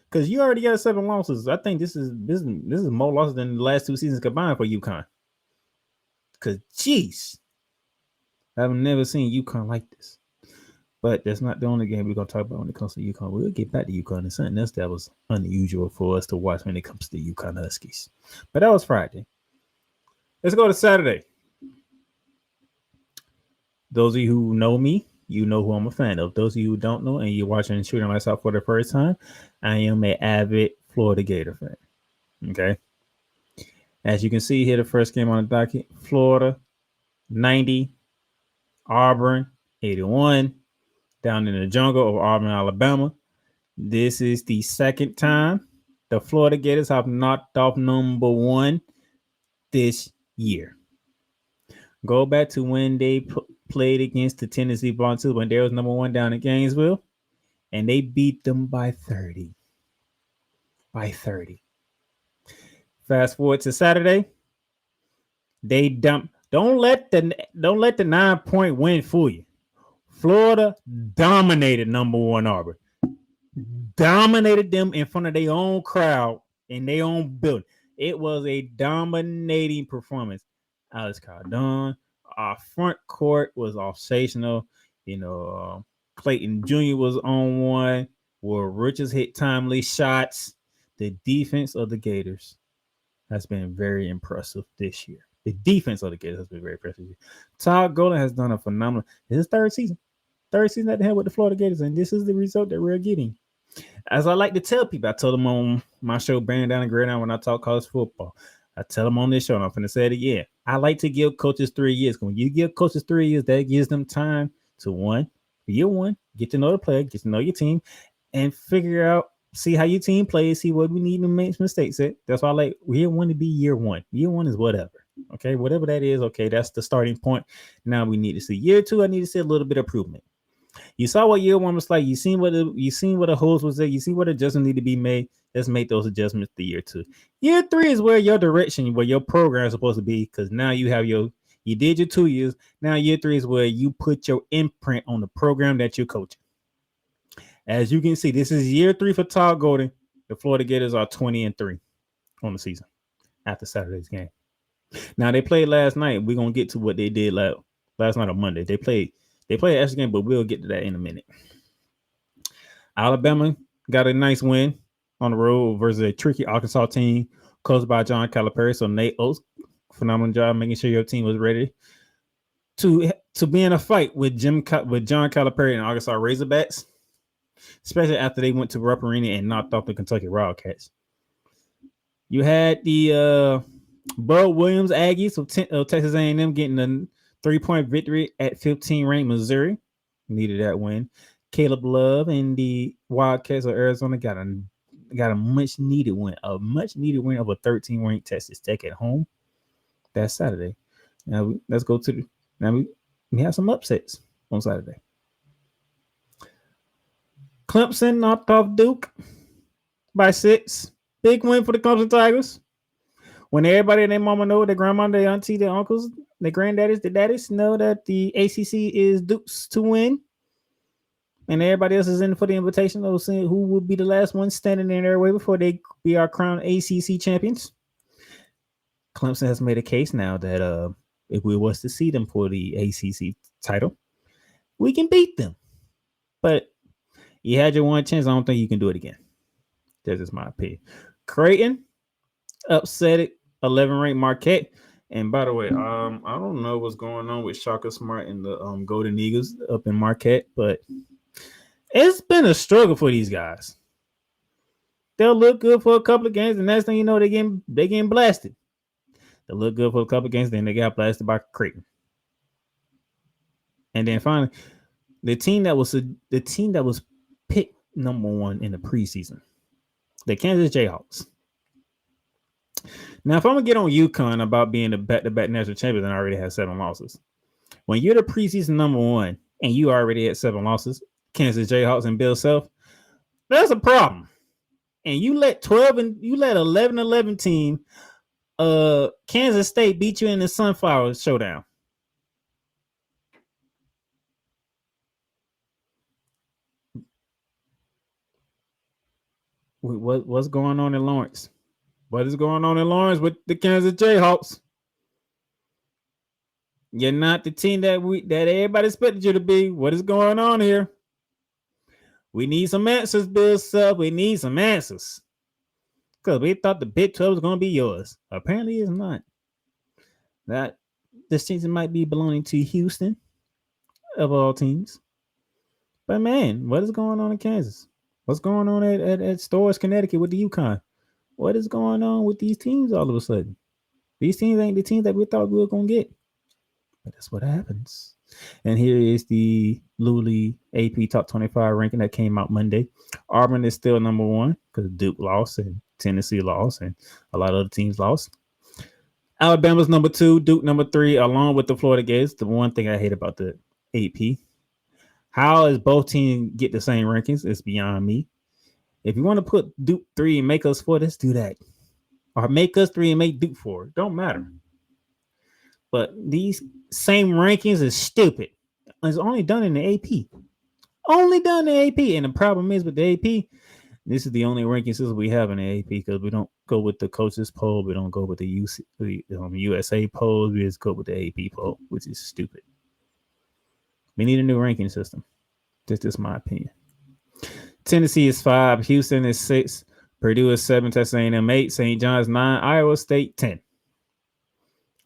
Because you already got 7 losses. I think this is more losses than the last 2 seasons combined for UConn. Because, geez, I've never seen UConn like this. But that's not the only game we're gonna talk about when it comes to UConn. We'll get back to UConn and something else that was unusual for us to watch when it comes to the UConn Huskies. But that was Friday. Let's go to Saturday. Those of you who know me, you know who I'm a fan of. Those of you who don't know and you're watching Shooting Lights Out for the first time, I am an avid Florida Gator fan. Okay. As you can see here, the first game on the docket, Florida 90, Auburn 81, down in the jungle of Auburn, Alabama. This is the second time the Florida Gators have knocked off number one this year. Go back to when they played against the Tennessee Volunteers when they was number one down in Gainesville, and they beat them by 30. By 30. Fast forward to Saturday, they dumped. Don't let the 9-point win fool you. Florida dominated number one Auburn. Dominated them in front of their own crowd in their own building. It was a dominating performance. Alex Cardone, our front court was sensational. Clayton Jr. was on one. Will Richards hit timely shots. The defense of the Gators has been very impressive this year. The defense of the Gators has been very impressive. Todd Golden has done a phenomenal. It's his third season that they had with the Florida Gators, and this is the result that we're getting. As I like to tell people, I told them on my show, Bearing Down and Gridiron, when I talk college football. I tell them on this show, and I'm going to say it again. I like to give coaches 3 years. When you give coaches 3 years, that gives them time to year one, get to know the player, get to know your team, and figure out, see how your team plays, see what we need to make mistakes at. That's why I like year one to be year one. Year one is whatever. Okay, whatever that is, okay, that's the starting point. Now we need to see year two. I need to see a little bit of improvement. You saw what year one was like. You seen what the holes was there. You see what adjustments need to be made. Let's make those adjustments to year two. Year three is where your direction, where your program is supposed to be, because now you have you did your 2 years. Now year three is where you put your imprint on the program that you're coaching. As you can see, this is year three for Todd Golden. The Florida Gators are 20-3 on the season after Saturday's game. Now they played last night. We're gonna get to what they did last night on Monday. They played an extra game, but we'll get to that in a minute. Alabama got a nice win on the road versus a tricky Arkansas team coached by John Calipari. So Nate Oates, phenomenal job making sure your team was ready to be in a fight with John Calipari and Arkansas Razorbacks, especially after they went to Rupp Arena and knocked off the Kentucky Wildcats. You had the Bud Williams Aggies of Texas A&M getting a 3-point victory at 15-ranked Missouri. Needed that win. Caleb Love and the Wildcats of Arizona got a much needed win. A much needed win over 13-ranked Texas Tech at home. That's Saturday. Now let's go to we have some upsets on Saturday. Clemson knocked off Duke by 6. Big win for the Clemson Tigers. When everybody and their mama know, their grandma, their auntie, their uncles, their granddaddies, their daddies know that the ACC is Duke's to win, and everybody else is in for the invitation. They'll see who will be the last one standing in their way before they be our crowned ACC champions. Clemson has made a case now that if we was to see them for the ACC title, we can beat them. But you had your one chance. I don't think you can do it again. That's just my opinion. Creighton upset it. 11-ranked Marquette. And by the way, I don't know what's going on with Shaka Smart and the Golden Eagles up in Marquette, but it's been a struggle for these guys. They'll look good for a couple of games, and next thing you know, they getting blasted. They look good for a couple of games, then they got blasted by Creighton. And then finally, the team that was picked number one in the preseason, the Kansas Jayhawks. Now, if I'm going to get on UConn about being the back-to-back national champions and I already have 7 losses, when you're the preseason number one and you already had 7 losses, Kansas Jayhawks and Bill Self, that's a problem. And you let 11-11 team Kansas State beat you in the Sunflower Showdown. What's going on in Lawrence? What is going on in Lawrence with the Kansas Jayhawks? You're not the team that everybody expected you to be. What is going on here? We need some answers, Bill Self. We need some answers. Because we thought the Big 12 was going to be yours. Apparently, it's not. That this season might be belonging to Houston, of all teams. But man, what is going on in Kansas? What's going on at Storrs, Connecticut with the UConn? What is going on with these teams all of a sudden? These teams ain't the teams that we thought we were going to get. But that's what happens. And here is the Lully AP Top 25 ranking that came out Monday. Auburn is still number one because Duke lost and Tennessee lost and a lot of other teams lost. Alabama's number 2, Duke number 3, along with the Florida Gators. The one thing I hate about the AP. How is both teams get the same rankings? It's beyond me. If you want to put Duke 3 and make us 4, let's do that. Or make us 3 and make Duke 4. Don't matter. But these same rankings is stupid. It's only done in the AP. Only done in the AP. And the problem is with the AP, this is the only ranking system we have in the AP because we don't go with the coaches poll. We don't go with the USA polls. We just go with the AP poll, which is stupid. We need a new ranking system. This is my opinion. Tennessee is 5. Houston is 6. Purdue is 7. Texas A&M 8. St. John's 9. Iowa State 10.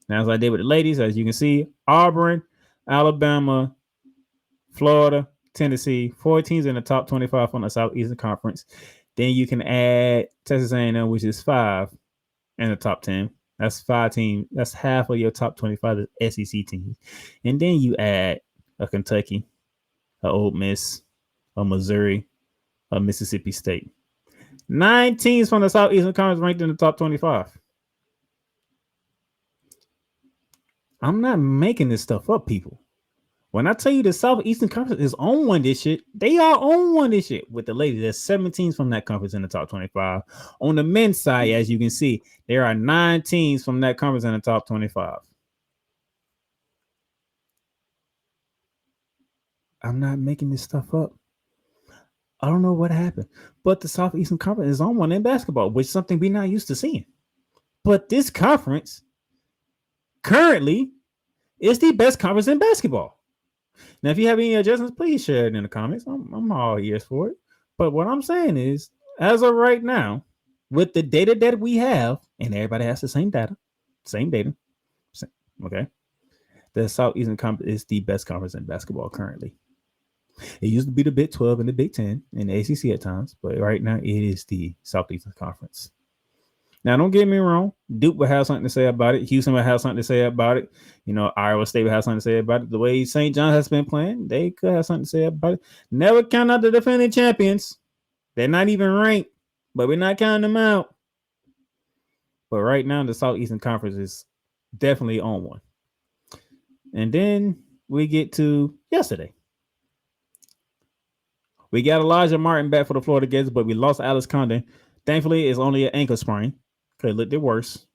Now, as I did with the ladies, as you can see, Auburn, Alabama, Florida, Tennessee, 4 teams in the top 25 on the Southeastern Conference. Then you can add Texas A&M, which is 5 in the top 10. That's 5 teams. That's half of your top 25 SEC teams. And then you add a Kentucky, a Ole Miss, a Missouri, a Mississippi State. 9 teams from the Southeastern Conference ranked in the top 25. I'm not making this stuff up, people. When I tell you the Southeastern Conference is on one this shit, they are on one this shit. With the ladies, there's 7 teams from that conference in the top 25. On the men's side, as you can see, there are 9 teams from that conference in the top 25. I'm not making this stuff up. I don't know what happened, but the Southeastern Conference is on one in basketball, which is something we're not used to seeing. But this conference currently is the best conference in basketball. Now, if you have any adjustments, please share it in the comments. I'm all ears for it. But what I'm saying is, as of right now, with the data that we have, and everybody has the same data, okay, the Southeastern Conference is the best conference in basketball currently. It used to be the Big 12 and the Big 10 and the ACC at times, but right now it is the Southeastern Conference. Now, don't get me wrong. Duke will have something to say about it. Houston will have something to say about it. You know, Iowa State will have something to say about it. The way St. John has been playing, they could have something to say about it. Never count out the defending champions. They're not even ranked, but we're not counting them out. But right now, the Southeastern Conference is definitely on one. And then we get to yesterday. We got Elijah Martin back for the Florida Gators, but we lost Alex Condon. Thankfully, it's only an ankle sprain. Could have looked it worse.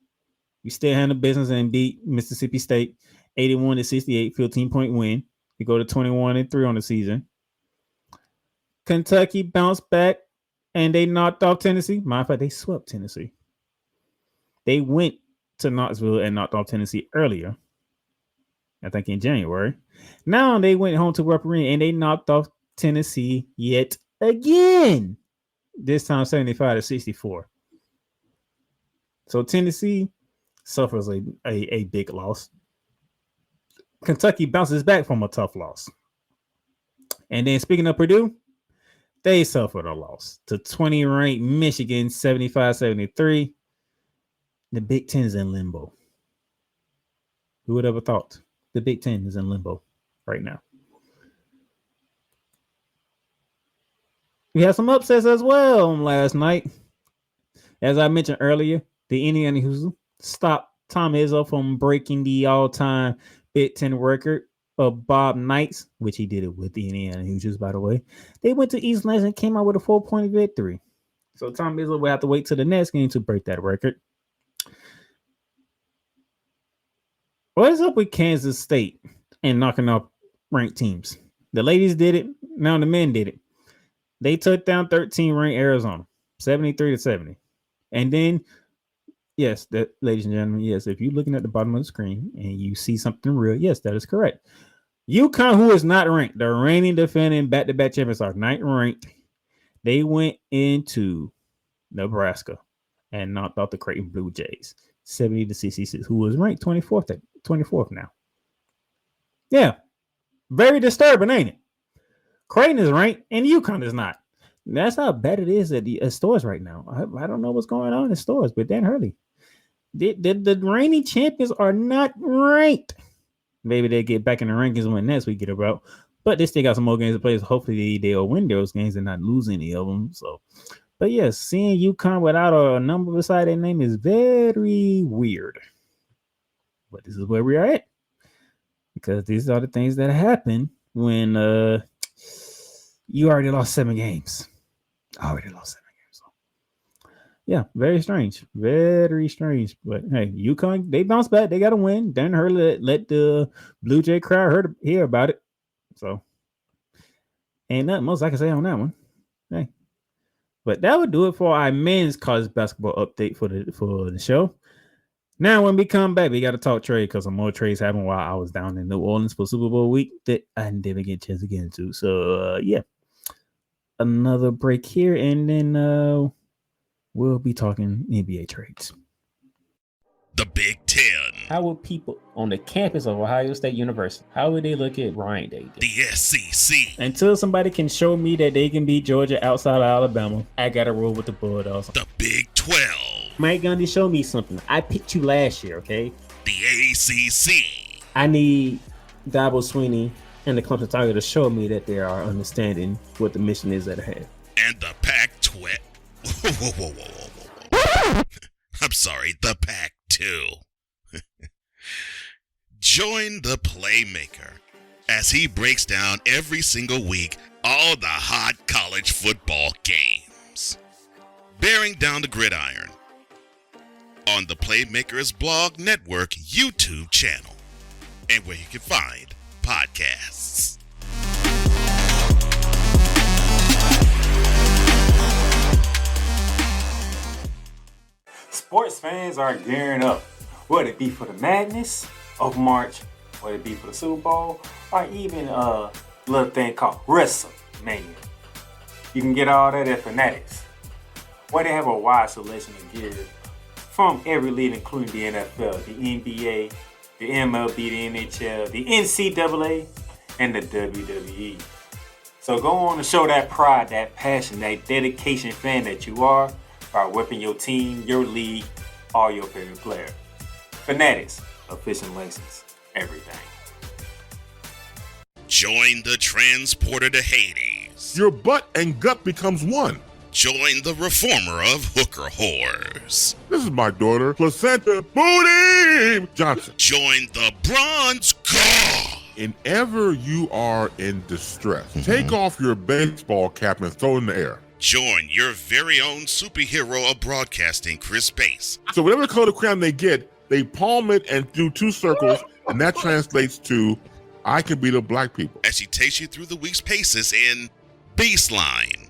We still handled business and beat Mississippi State 81-68, 15-point win. We go to 21-3 on the season. Kentucky bounced back and they knocked off Tennessee. Matter of fact, they swept Tennessee. They went to Knoxville and knocked off Tennessee earlier, I think in January. Now they went home to Rupp Arena and they knocked off Tennessee yet again. This time 75-64. So Tennessee suffers a big loss. Kentucky bounces back from a tough loss. And then speaking of Purdue, they suffered a loss to 20-ranked Michigan 75-73. The Big Ten is in limbo. Who would ever thought the Big Ten is in limbo right now? We had some upsets as well last night. As I mentioned earlier, the Indiana Hoosiers stopped Tom Izzo from breaking the all-time Big Ten record of Bob Knight's, which he did it with the Indiana Hoosiers, by the way. They went to East Lansing and came out with a 4-point victory. So Tom Izzo will have to wait till the next game to break that record. What is up with Kansas State and knocking off ranked teams? The ladies did it. Now the men did it. They took down 13-ranked Arizona, 73-70. And then Yes, that, ladies and gentlemen, yes, if you're looking at the bottom of the screen and you see something real, yes, that is correct. UConn, who is not ranked, the reigning defending back-to-back champions, are not ranked. They went into Nebraska and knocked out the Creighton Blue Jays, 70-66, who was ranked 24th now. Yeah, very disturbing, ain't it? Creighton is ranked and UConn is not. That's how bad it is at the stores right now. I don't know what's going on in stores, but Dan Hurley. The reigning champions are not ranked. Maybe they get back in the rankings when next we get about. But they still got some more games to play. So hopefully they'll win those games and not lose any of them. So, but yes, seeing UConn without a number beside their name is very weird. But this is where we are at. Because these are the things that happen when you already lost 7 games. Yeah, very strange. Very strange. But hey, UConn, they bounced back. They got to win. Dan Hurley let the Blue Jay crowd hear about it. So, ain't nothing else I can say on that one. Hey. But that would do it for our men's college basketball update for the show. Now, when we come back, we got to talk trade because some more trades happened while I was down in New Orleans for Super Bowl week that I didn't get a chance to get into. So, yeah. Another break here, and then we'll be talking NBA trades.
The Big Ten.
How will people on the campus of Ohio State University, how would they look at Ryan Day?
The SEC.
Until somebody can show me that they can beat Georgia outside of Alabama, I got to roll with the Bulldogs.
The Big 12.
Mike Gundy, show me something. I picked you last year, okay?
The ACC.
I need Dabo Sweeney and the Clemson Tiger to show me that they are understanding what the mission is at hand.
And the Pac-12. Whoa. I'm sorry, the Pac-2. Join the Playmaker as he breaks down every single week all the hot college football games, bearing down the gridiron on the Playmaker's Blog Network YouTube channel and where you can find podcasts.
Sports fans are gearing up, whether it be for the madness of March, whether it be for the Super Bowl, or even a little thing called WrestleMania. You can get all that at Fanatics, where they have a wide selection of gear from every league, including the NFL, the NBA, the MLB, the NHL, the NCAA, and the WWE. So go on and show that pride, that passion, that dedication fan that you are by whipping your team, your league, or your favorite player. Fanatics, official license, everything.
Join the transporter to Hades.
Your butt and gut becomes one.
Join the reformer of hooker whores.
This is my daughter, Placenta Booty Johnson.
Join the bronze god.
Whenever you are in distress, take off your baseball cap and throw it in the air.
Join your very own superhero of broadcasting, Chris Bass.
So whatever color crown they get, they palm it and do 2 circles, and that translates to, I can beat up black people.
As she takes you through the week's paces in Baseline.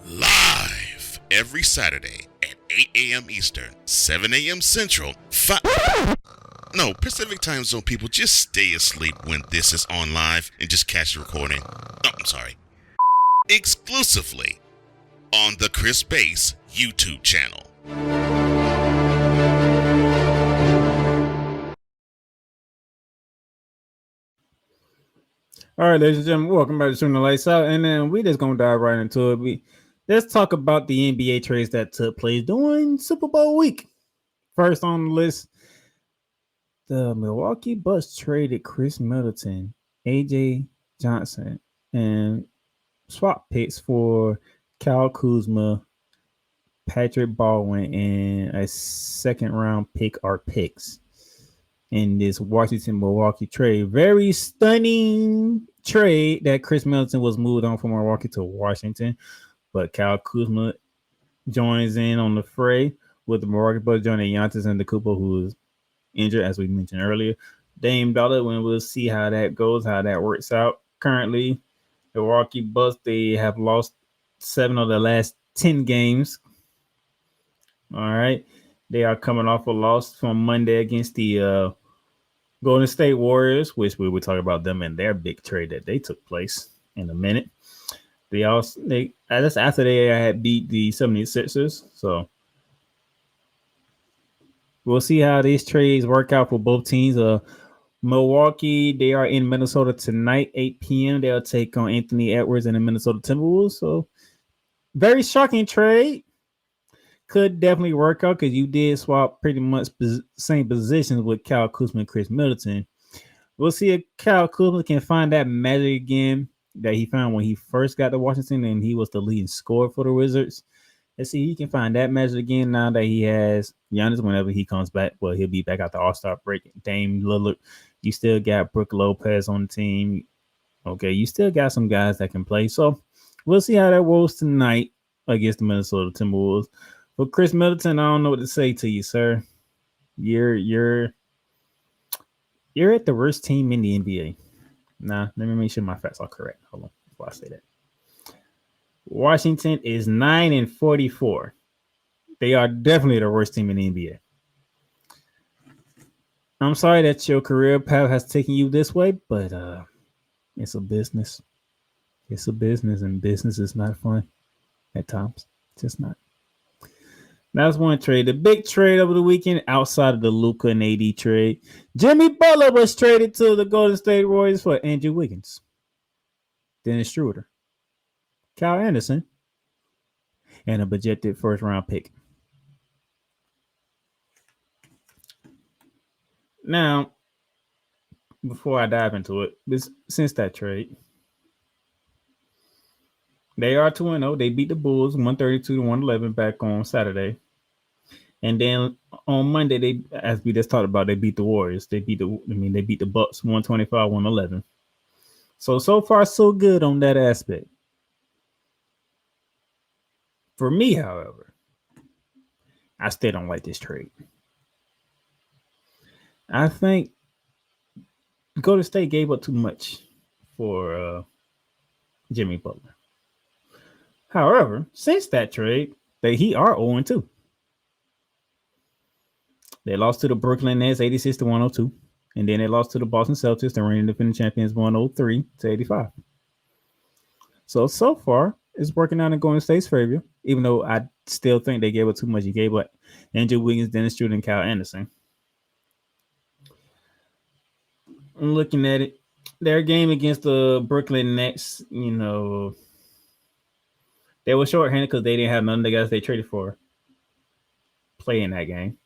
Live every Saturday at 8 a.m. Eastern, 7 a.m. Central, Pacific time zone people, just stay asleep when this is on live and just catch the recording. Oh, I'm sorry. Exclusively on the Chris Bass YouTube channel.
All right, ladies and gentlemen, welcome back to Shooting the Lights Out. And then we just going to dive right into it. Let's talk about the NBA trades that took place during Super Bowl week. First on the list, the Milwaukee Bucks traded Khris Middelton, AJ Johnson, and swap picks for Kyle Kuzma, Patrick Baldwin, and a second-round pick or picks in this Washington-Milwaukee trade. Very stunning trade that Khris Middelton was moved on from Milwaukee to Washington, but Kyle Kuzma joins in on the fray with the Milwaukee Bucks joining Giannis Antetokounmpo, who is injured, as we mentioned earlier. Dame Dollar, when we'll see how that goes, how that works out. Currently, the Milwaukee Bucks, they have lost 7 of the last 10 games. All right. They are coming off a loss from Monday against the Golden State Warriors, which we will talk about them and their big trade that they took place in a minute. That's after they had beat the 76ers. So we'll see how these trades work out for both teams. Milwaukee, they are in Minnesota tonight, 8 p.m. They'll take on Anthony Edwards and the Minnesota Timberwolves. So very shocking trade. Could definitely work out because you did swap pretty much same positions with Kyle Kuzma and Khris Middelton. We'll see if Kyle Kuzma can find that magic again that he found when he first got to Washington and he was the leading scorer for the Wizards. Let's see if he can find that magic again now that he has Giannis whenever he comes back. Well, he'll be back at the All-Star break. Dame Lillard, you still got Brook Lopez on the team. Okay, you still got some guys that can play. So we'll see how that rolls tonight against the Minnesota Timberwolves. But Khris Middelton, I don't know what to say to you, sir. You're at the worst team in the NBA. Nah, let me make sure my facts are correct. Hold on before I say that. Washington is 9-44. They are definitely the worst team in the NBA. I'm sorry that your career path has taken you this way, but it's a business. It's a business, and business is not fun at times. It's just not. That's one trade. The big trade over the weekend outside of the Luka and AD trade. Jimmy Butler was traded to the Golden State Warriors for Andrew Wiggins, Dennis Schroeder, Kyle Anderson, and a projected first-round pick. Now, before I dive into it, since that trade, they are 2-0. They beat the Bulls 132-111 back on Saturday. And then on Monday, as we just talked about, they beat the Warriors. They beat the Bucks 125-111. So far, so good on that aspect. For me, however, I still don't like this trade. I think Golden State gave up too much for Jimmy Butler. However, since that trade, the Heat are 0-2. They lost to the Brooklyn Nets 86-102. And then they lost to the Boston Celtics, the reigning defending champions, 103-85. So far, it's working out in Golden State's favor, even though I still think they gave up too much. You gave up Andrew Wiggins, Dennis Schroeder, and Kyle Anderson. I'm looking at it. Their game against the Brooklyn Nets, they were shorthanded because they didn't have none of the guys they traded for play in that game.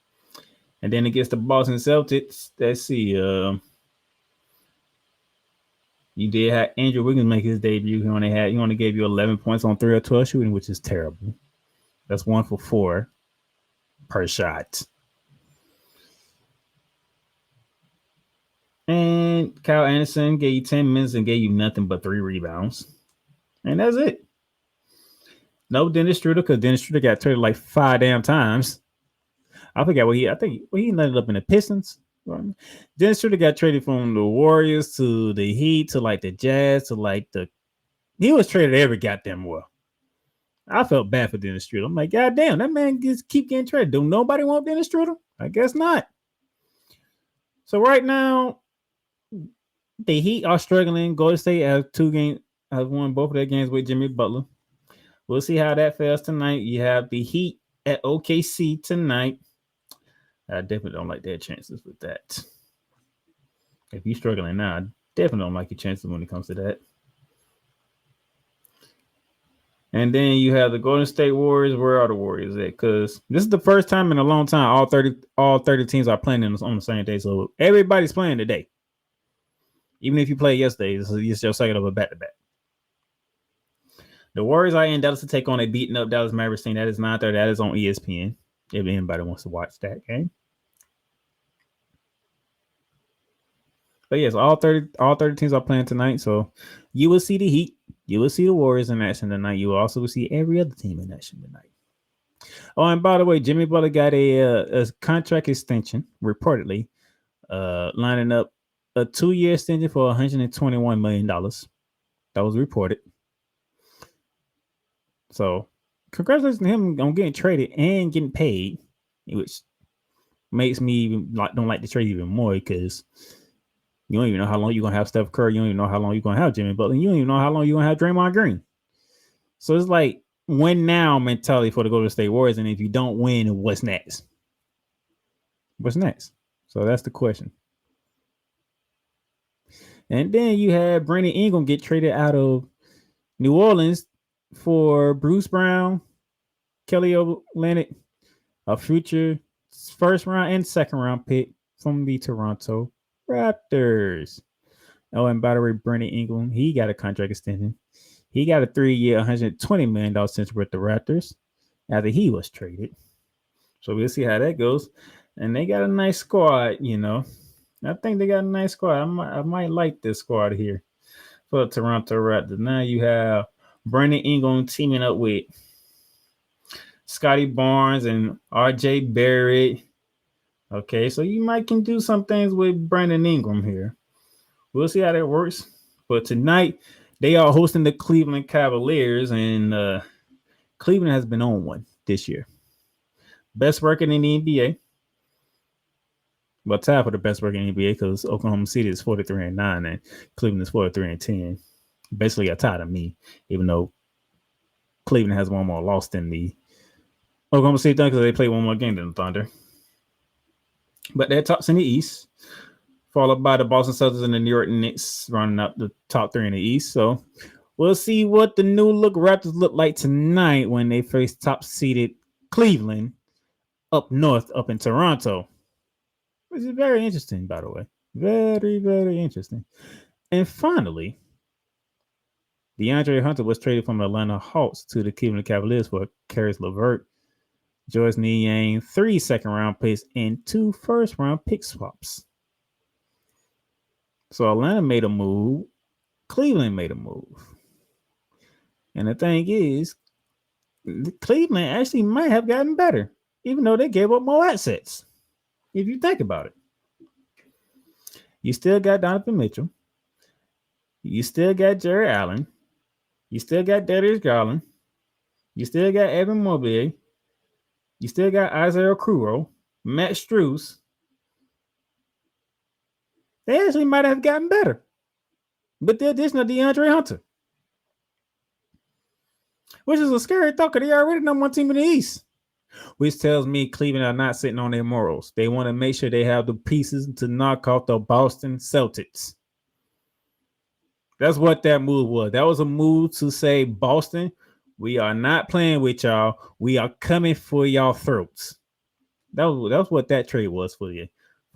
And then against the Boston Celtics, let's see. You did have Andrew Wiggins make his debut. He only gave you 11 points on 3 of 12 shooting, which is terrible. That's 1 for 4 per shot. And Kyle Anderson gave you 10 minutes and gave you nothing but 3 rebounds. And that's it. No Dennis Schroeder, because Dennis Schroeder got traded like 5 damn times. I forgot what he ended up in the Pistons. Dennis Schroeder got traded from the Warriors to the Heat to like the Jazz to he was traded every goddamn well. I felt bad for Dennis Schroeder. I'm like, God damn, that man just keep getting traded. Don't nobody want Dennis Schroeder? I guess not. So right now, the Heat are struggling. Golden State has won both of their games with Jimmy Butler. We'll see how that fares tonight. You have the Heat at OKC tonight. I definitely don't like their chances with that. If you're struggling now, I definitely don't like your chances when it comes to that. And then you have the Golden State Warriors. Where are the Warriors at? Because this is the first time in a long time all 30 teams are playing on the same day. So everybody's playing today. Even if you played yesterday, it's your second of a back-to-back. The Warriors are in Dallas to take on a beaten up Dallas Mavericks team. That is 9:30. That is on ESPN. If anybody wants to watch that game. But yes, all 30 teams are playing tonight. So you will see the Heat. You will see the Warriors in action tonight. You will also see every other team in action tonight. Oh, and by the way, Jimmy Butler got a contract extension, reportedly, lining up a 2-year extension for $121 million. That was reported. So congratulations to him on getting traded and getting paid, which makes me even don't like the trade even more because you don't even know how long you're gonna have Steph Curry. You don't even know how long you're gonna have Jimmy Butler. You don't even know how long you're gonna have Draymond Green. So it's like win now mentality for the Golden State Warriors. And if you don't win, what's next? What's next? So that's the question. And then you had Brandon Ingram get traded out of New Orleans for Bruce Brown, Kelly Olynyk, a future first round and second round pick from the Toronto Raptors. Oh, and by the way, Brandon Ingram, he got a contract extension. He got a 3-year, $120 million extension with the Raptors after he was traded. So we'll see how that goes. And they got a nice squad, you know. I think they got a nice squad. I might like this squad here for the Toronto Raptors. Now you have Brandon Ingram teaming up with Scotty Barnes and RJ Barrett. Okay, so you might can do some things with Brandon Ingram here. We'll see how that works. But tonight, they are hosting the Cleveland Cavaliers, and Cleveland has been on one this year. Best record in the NBA. Well, tied for the best record in the NBA because Oklahoma City is 43-9 and Cleveland is 43-10. Basically, a tie to me, even though Cleveland has one more loss than the Oklahoma City Thunder because they play one more game than the Thunder. But they're tops in the East, followed by the Boston Celtics and the New York Knicks running up the top 3 in the East. So we'll see what the new look Raptors look like tonight when they face top-seeded Cleveland up north, up in Toronto. Which is very interesting, by the way. Very, very interesting. And finally, DeAndre Hunter was traded from Atlanta Hawks to the Cleveland Cavaliers for Caris LeVert, Joyce Niang, 3 second-round picks, and 2 first-round pick swaps. So Atlanta made a move. Cleveland made a move. And the thing is, Cleveland actually might have gotten better, even though they gave up more assets. If you think about it, you still got Donovan Mitchell. You still got Jerry Allen. You still got Darius Garland. You still got Evan Mobley. You still got Isaiah Okoro, Matt Strus. They actually might have gotten better. But the addition of DeAndre Hunter, which is a scary thought because they already number 1 team in the East. Which tells me Cleveland are not sitting on their morals. They want to make sure they have the pieces to knock off the Boston Celtics. That's what that move was. That was a move to say, Boston, we are not playing with y'all. We are coming for y'all throats. That was what that trade was for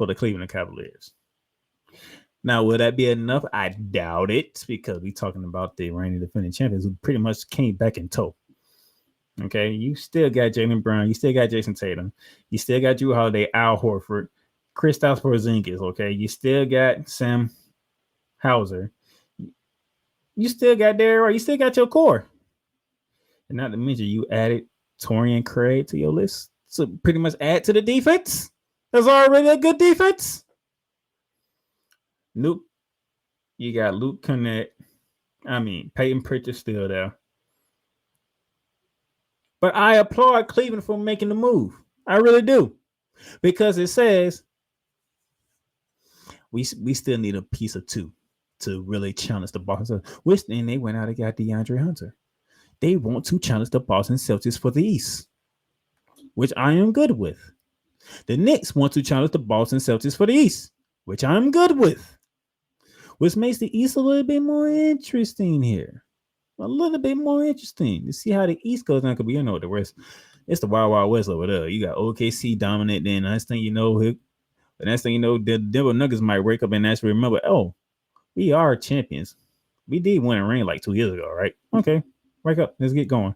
the Cleveland Cavaliers. Now, will that be enough? I doubt it because we're talking about the reigning defending champions who pretty much came back in tow. Okay, you still got Jaylen Brown, you still got Jason Tatum, you still got Jrue Holiday, Al Horford, Kristaps Porzingis. Okay, you still got Sam Hauser, you still got Derrick White, you still got your core, and not to mention you added Torian Craig to your list, so pretty much add to the defense. That's already a good defense. Nope, you got Luke Kennard. Peyton Pritchard still there. But I applaud Cleveland for making the move. I really do. Because it says we still need a piece or two to really challenge the Boston Celtics. Which then they went out and got DeAndre Hunter. They want to challenge the Boston Celtics for the East, which I am good with. The Knicks want to challenge the Boston Celtics for the East, which I am good with. Which makes the East a little bit more interesting here. A little bit more interesting to see how the East goes down. Because we know the rest, it's the Wild Wild West over there. You got OKC dominant. Then next thing you know, the Denver Nuggets might wake up and actually remember, oh, we are champions. We did win a ring like 2 years ago, right? Okay, wake up. Let's get going.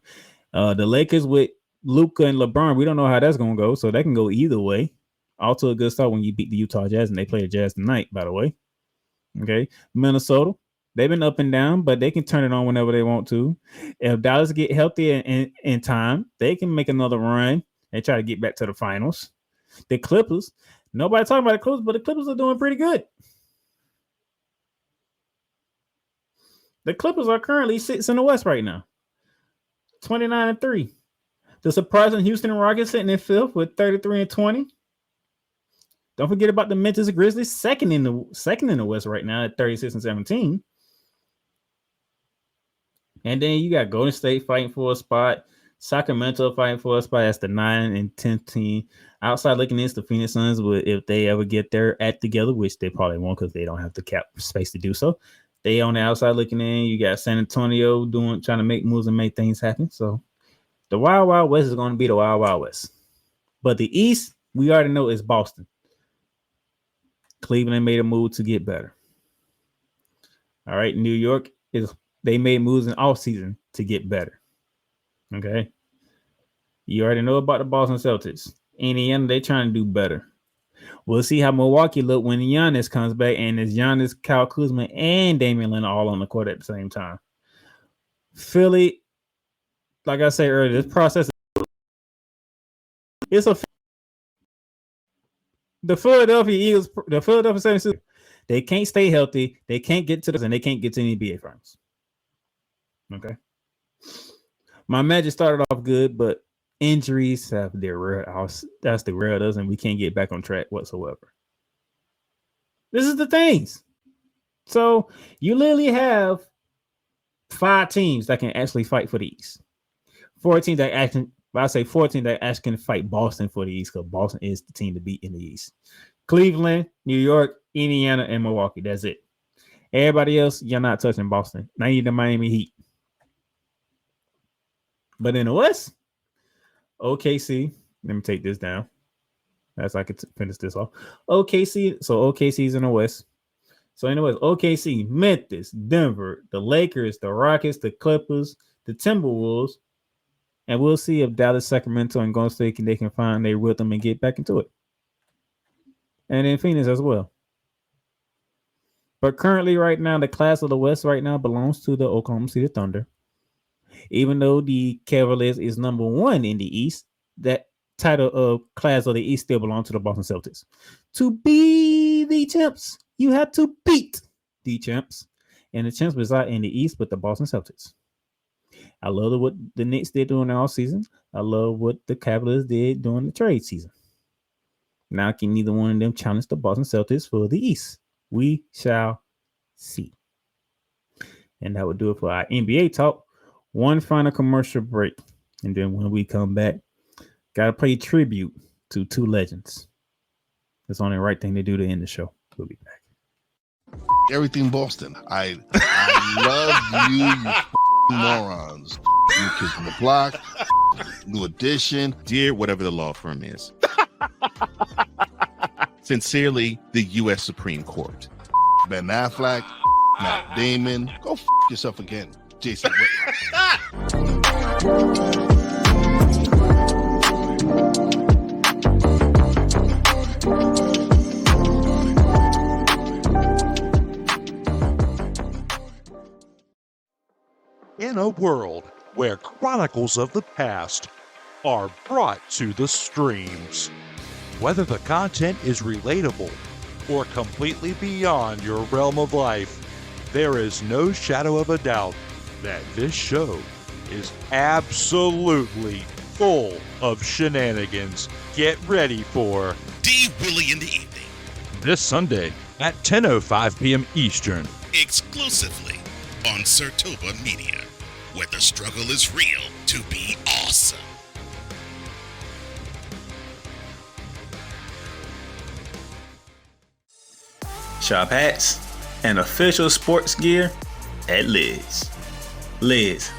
The Lakers with Luka and LeBron, we don't know how that's going to go. So that can go either way. Also a good start when you beat the Utah Jazz, and they play the Jazz tonight, by the way. Okay, Minnesota. They've been up and down, but they can turn it on whenever they want to. If Dallas get healthy in time, they can make another run and try to get back to the finals. The Clippers, nobody talking about the Clippers, but the Clippers are doing pretty good. The Clippers are currently 6th in the West right now, 29-3. The surprising Houston Rockets sitting in 5th with 33-20. Don't forget about the Memphis Grizzlies, second in the West right now at 36 and 17. And then you got Golden State fighting for a spot, Sacramento fighting for a spot. That's the 9 and 10 team. Outside looking in, the Phoenix Suns would, if they ever get their act together, which they probably won't because they don't have the cap space to do so. They on the outside looking in. You got San Antonio trying to make moves and make things happen. So the Wild Wild West is going to be the Wild Wild West. But the East, we already know is Boston. Cleveland made a move to get better. All right, New York they made moves in off season to get better. Okay, you already know about the Boston Celtics. Indiana, they trying to do better. We'll see how Milwaukee look when Giannis comes back, and it's Giannis, Kyle Kuzma, and Damian Lillard all on the court at the same time. Philly, like I said earlier, this process it's the Philadelphia Eagles, the Philadelphia 76ers, they can't stay healthy, they can't get to this, and they can't get to any NBA finals. Okay. My Magic started off good, but injuries have derailed us. That's derailed us, and we can't get back on track whatsoever. This is the things. So you literally have 5 teams that can actually fight for the East. 14 that actually, I say 14 that actually can fight Boston for the East, because Boston is the team to beat in the East. Cleveland, New York, Indiana, and Milwaukee. That's it. Everybody else, you're not touching Boston. Not even the Miami Heat. But in the West, OKC, let me take this down. As I could finish this off. OKC, so OKC's in the West. So in the West, OKC, Memphis, Denver, the Lakers, the Rockets, the Clippers, the Timberwolves, and we'll see if Dallas, Sacramento, and Golden State they can find their rhythm and get back into it. And then Phoenix as well. But currently, right now, the class of the West right now belongs to the Oklahoma City Thunder. Even though the Cavaliers is number 1 in the East, that title of class of the East still belongs to the Boston Celtics. To be the champs, you have to beat the champs. And the champs reside in the East with the Boston Celtics. I love what the Knicks did during the offseason. I love what the Cavaliers did during the trade season. Now can neither one of them challenge the Boston Celtics for the East? We shall see. And that would do it for our NBA talk. One final commercial break. And then when we come back, gotta pay tribute to 2 legends. It's the only right thing to do to end the show. We'll be back.
Everything Boston. I love you morons. You Kids on the Block, New Edition.
Dear whatever the law firm is. Sincerely, the U.S. Supreme Court.
Ben Affleck, Matt Damon. Go yourself again, Jason Whitlock.
In a world where chronicles of the past are brought to the streams, whether the content is relatable or completely beyond your realm of life, there is no shadow of a doubt that this show is absolutely full of shenanigans. Get ready for
D. Willie in the evening.
This Sunday at 10:05 p.m. Eastern.
Exclusively on Sertoba Media, where the struggle is real to be awesome.
Shop hats and official sports gear at Liz. Liz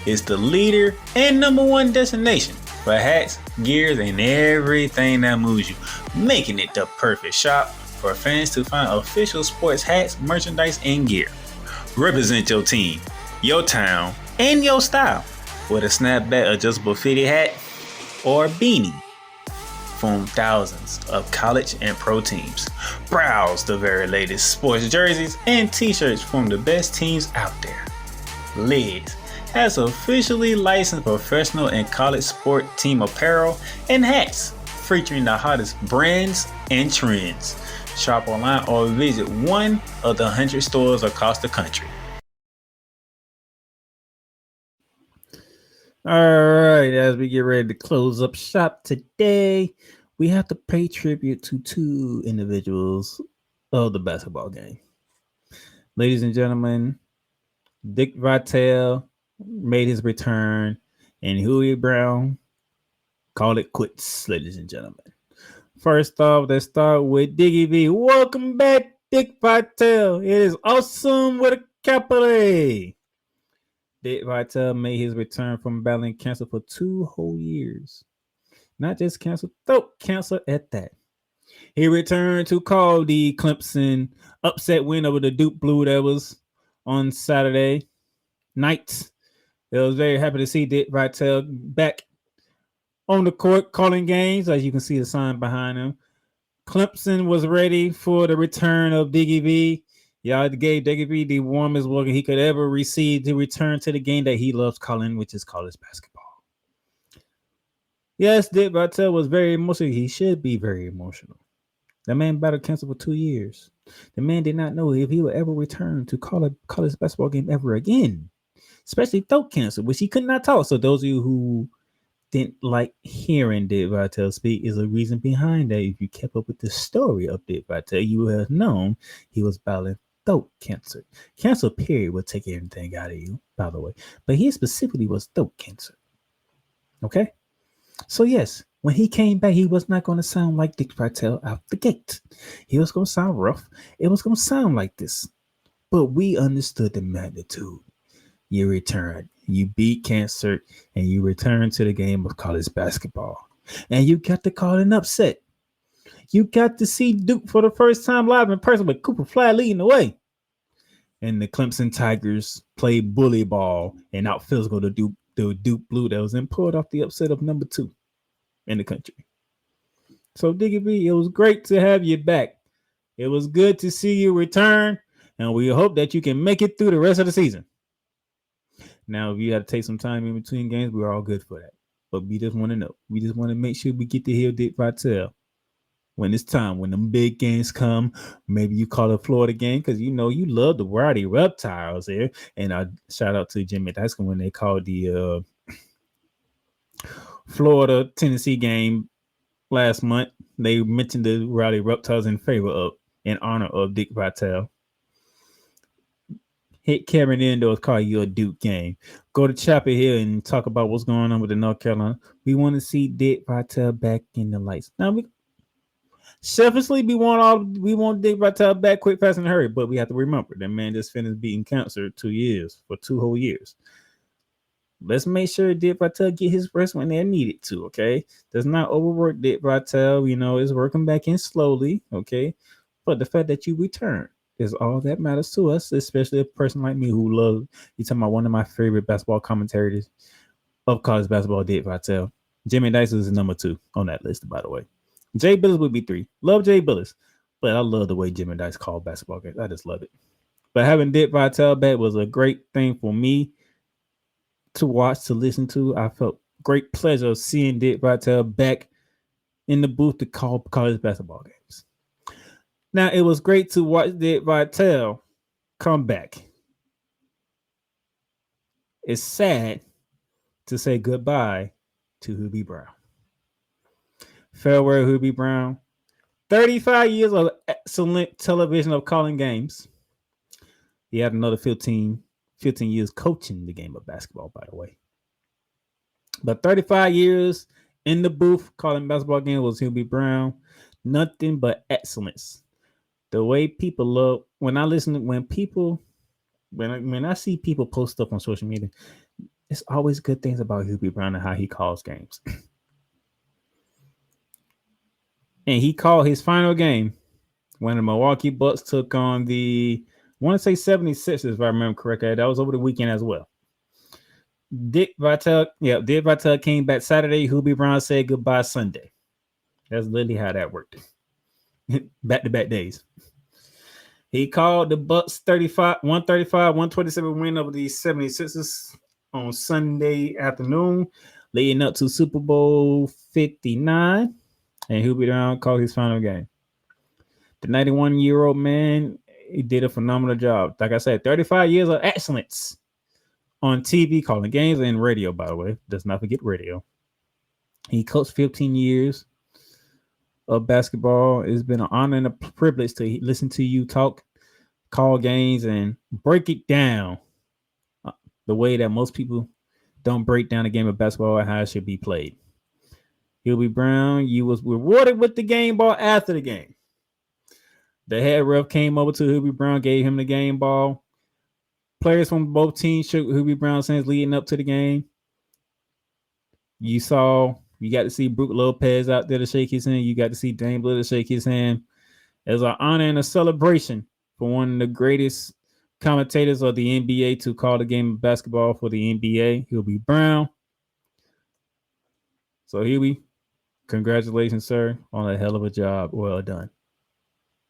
is the leader and number 1 destination for hats, gears, and everything that moves you, making it the perfect shop for fans to find official sports hats, merchandise, and gear. Represent your team, your town, and your style with a snapback adjustable fitted hat or beanie from thousands of college and pro teams. Browse the very latest sports jerseys and t-shirts from the best teams out there. Liz has officially licensed professional and college sport team apparel and hats featuring the hottest brands and trends. Shop online or visit one of the 100 stores across the country. All right, as we get ready to close up shop today,
we have to pay tribute to two individuals of the basketball game. Ladies and gentlemen, Dick Vitale made his return, and Huey Brown called it quits, ladies and gentlemen. First off, let's start with Diggy V. Welcome back, Dick Vitale. It is awesome with a capital A. Dick Vitale made his return from battling cancer for 2 whole years. Not just cancer, throat cancer at that. He returned to call the Clemson upset win over the Duke Blue Devils on Saturday night. I was very happy to see Dick Vitale back on the court calling games. As you can see the sign behind him. Clemson was ready for the return of Diggy V. Y'all gave Diggy V the warmest welcome he could ever receive to return to the game that he loves calling, which is college basketball. Yes, Dick Vitale was very emotional. He should be very emotional. The man battled cancer for 2 years. The man did not know if he would ever return to call a college basketball game ever again, especially throat cancer, which he could not talk. So those of you who didn't like hearing Dick Vitale speak is a reason behind that. If you kept up with the story of Dick Vitale, you would have known he was battling throat cancer. Cancer, period, will take everything out of you, by the way. But he specifically was throat cancer. Okay? So, yes, when he came back, he was not going to sound like Dick Vitale out the gate. He was going to sound rough. It was going to sound like this. But we understood the magnitude. You returned. You beat cancer, and you returned to the game of college basketball. And you got to call an upset. You got to see Duke for the first time live in person with Cooper Fly leading the way. And the Clemson Tigers played bully ball and out physical the Duke Blue Devils and pulled off the upset of number 2 in the country. So, Diggy B, it was great to have you back. It was good to see you return, and we hope that you can make it through the rest of the season. Now, if you had to take some time in between games, we're all good for that. But we just want to know. We just want to make sure we get to hear Dick Vitale when it's time, when them big games come. Maybe you call a Florida game because you know you love the Rowdy Reptiles there. And I shout out to Jimmy Dyson when they called the Florida-Tennessee game last month. They mentioned the Rowdy Reptiles in honor of Dick Vitale. Hit Kevin Indoors, call you a Duke game. Go to Chapel Hill and talk about what's going on with the North Carolina. We want to see Dick Vitale back in the lights. Now, selfishly, we want Dick Vitale back quick, fast, and hurry. But we have to remember that man just finished beating cancer 2 years for 2 whole years. Let's make sure Dick Vitale get his rest when they're needed to. Okay, does not overwork Dick Vitale. You know, is working back in slowly. Okay, but the fact that you return is all that matters to us, especially a person like me who loves, you talking about one of my favorite basketball commentators of college basketball, Dick Vitale. Jimmy Dyson is number 2 on that list, by the way. Jay Billis would be 3. Love Jay Billis, but I love the way Jimmy Dyson called basketball games. I just love it. But having Dick Vitale back was a great thing for me to watch, to listen to. I felt great pleasure of seeing Dick Vitale back in the booth to call college basketball games. Now, it was great to watch Dick Vitale come back. It's sad to say goodbye to Hubie Brown. Farewell, Hubie Brown. 35 years of excellent television of calling games. He had another 15 years coaching the game of basketball, by the way. But 35 years in the booth calling basketball games was Hubie Brown. Nothing but excellence. The way people love, when I see people post stuff on social media, it's always good things about Hubie Brown and how he calls games. And he called his final game when the Milwaukee Bucks took on the, I want to say 76ers, if I remember correctly. That was over the weekend as well. Dick Vitale came back Saturday. Hubie Brown said goodbye Sunday. That's literally how that worked. Back-to-back days. He called the Bucks 127 win over the 76ers on Sunday afternoon, leading up to Super Bowl 59. And Hubie Brown called his final game. The 91-year-old man, he did a phenomenal job. Like I said, 35 years of excellence on TV, calling games, and radio, by the way. Let's not forget radio. He coached 15 years of basketball. It's been an honor and a privilege to listen to you talk, call games, and break it down the way that most people don't break down a game of basketball and how it should be played. Hubie Brown, you was rewarded with the game ball after the game. The head ref came over to Hubie Brown, gave him the game ball. Players from both teams shook Hubie Brown's hands leading up to the game. You got to see Brook Lopez out there to shake his hand. You got to see Dame Lillard shake his hand. It was an honor and a celebration for one of the greatest commentators of the NBA to call the game of basketball for the NBA, Hubie Brown. So Hubie, congratulations, sir, on a hell of a job. Well done.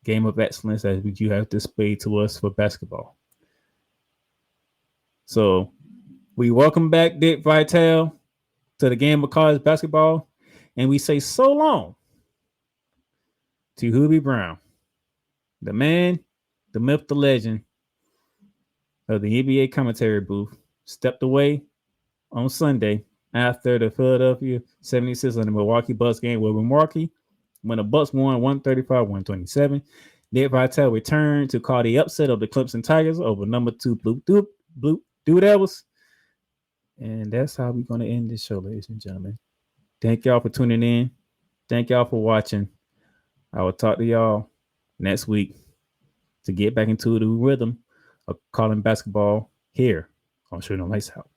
Game of excellence as you have displayed to us for basketball. So we welcome back Dick Vitale to the game of college basketball, and we say so long to Hubie Brown, the man, the myth, the legend of the NBA commentary booth, stepped away on Sunday after the Philadelphia 76ers and the Milwaukee Bucks game where Milwaukee, when the Bucks won 135-127, Dick Vitale returned to call the upset of the Clemson Tigers over number 2 Blue Devils. And that's how we're going to end this show, ladies and gentlemen. Thank y'all for tuning in. Thank y'all for watching. I will talk to y'all next week to get back into the rhythm of calling basketball here on Shooting the Lights Out.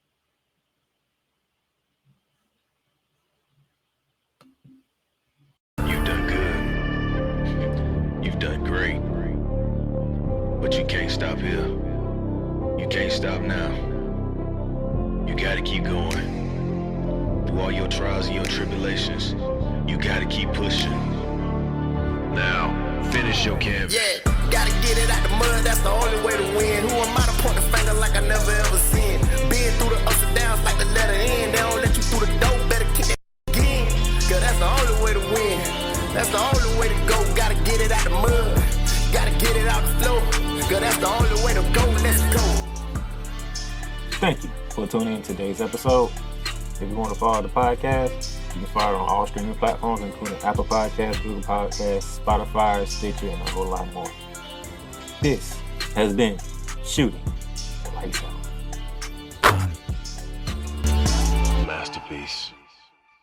You've done good. You've done great. But you can't stop here. You can't stop now. You gotta keep going. Through all your trials and your tribulations, you gotta keep pushing. Now, finish your canvas.
Yeah, gotta get it out the mud, that's the only way to win. Who am I to point the finger like I never ever seen? Been through the ups and downs like the letter N. They don't let you through the door, better kick that again. Cause that's the only way to win. That's the only way to go. Gotta get it out the mud. Gotta get it out the floor. Cause that's the only way to go. Let's go.
Thank you for tuning in to today's episode. If you want to follow the podcast, you can follow it on all streaming platforms, including Apple Podcasts, Google Podcasts, Spotify, Stitcher, and a whole lot more. This has been Shooting the Lights Out.
Masterpiece.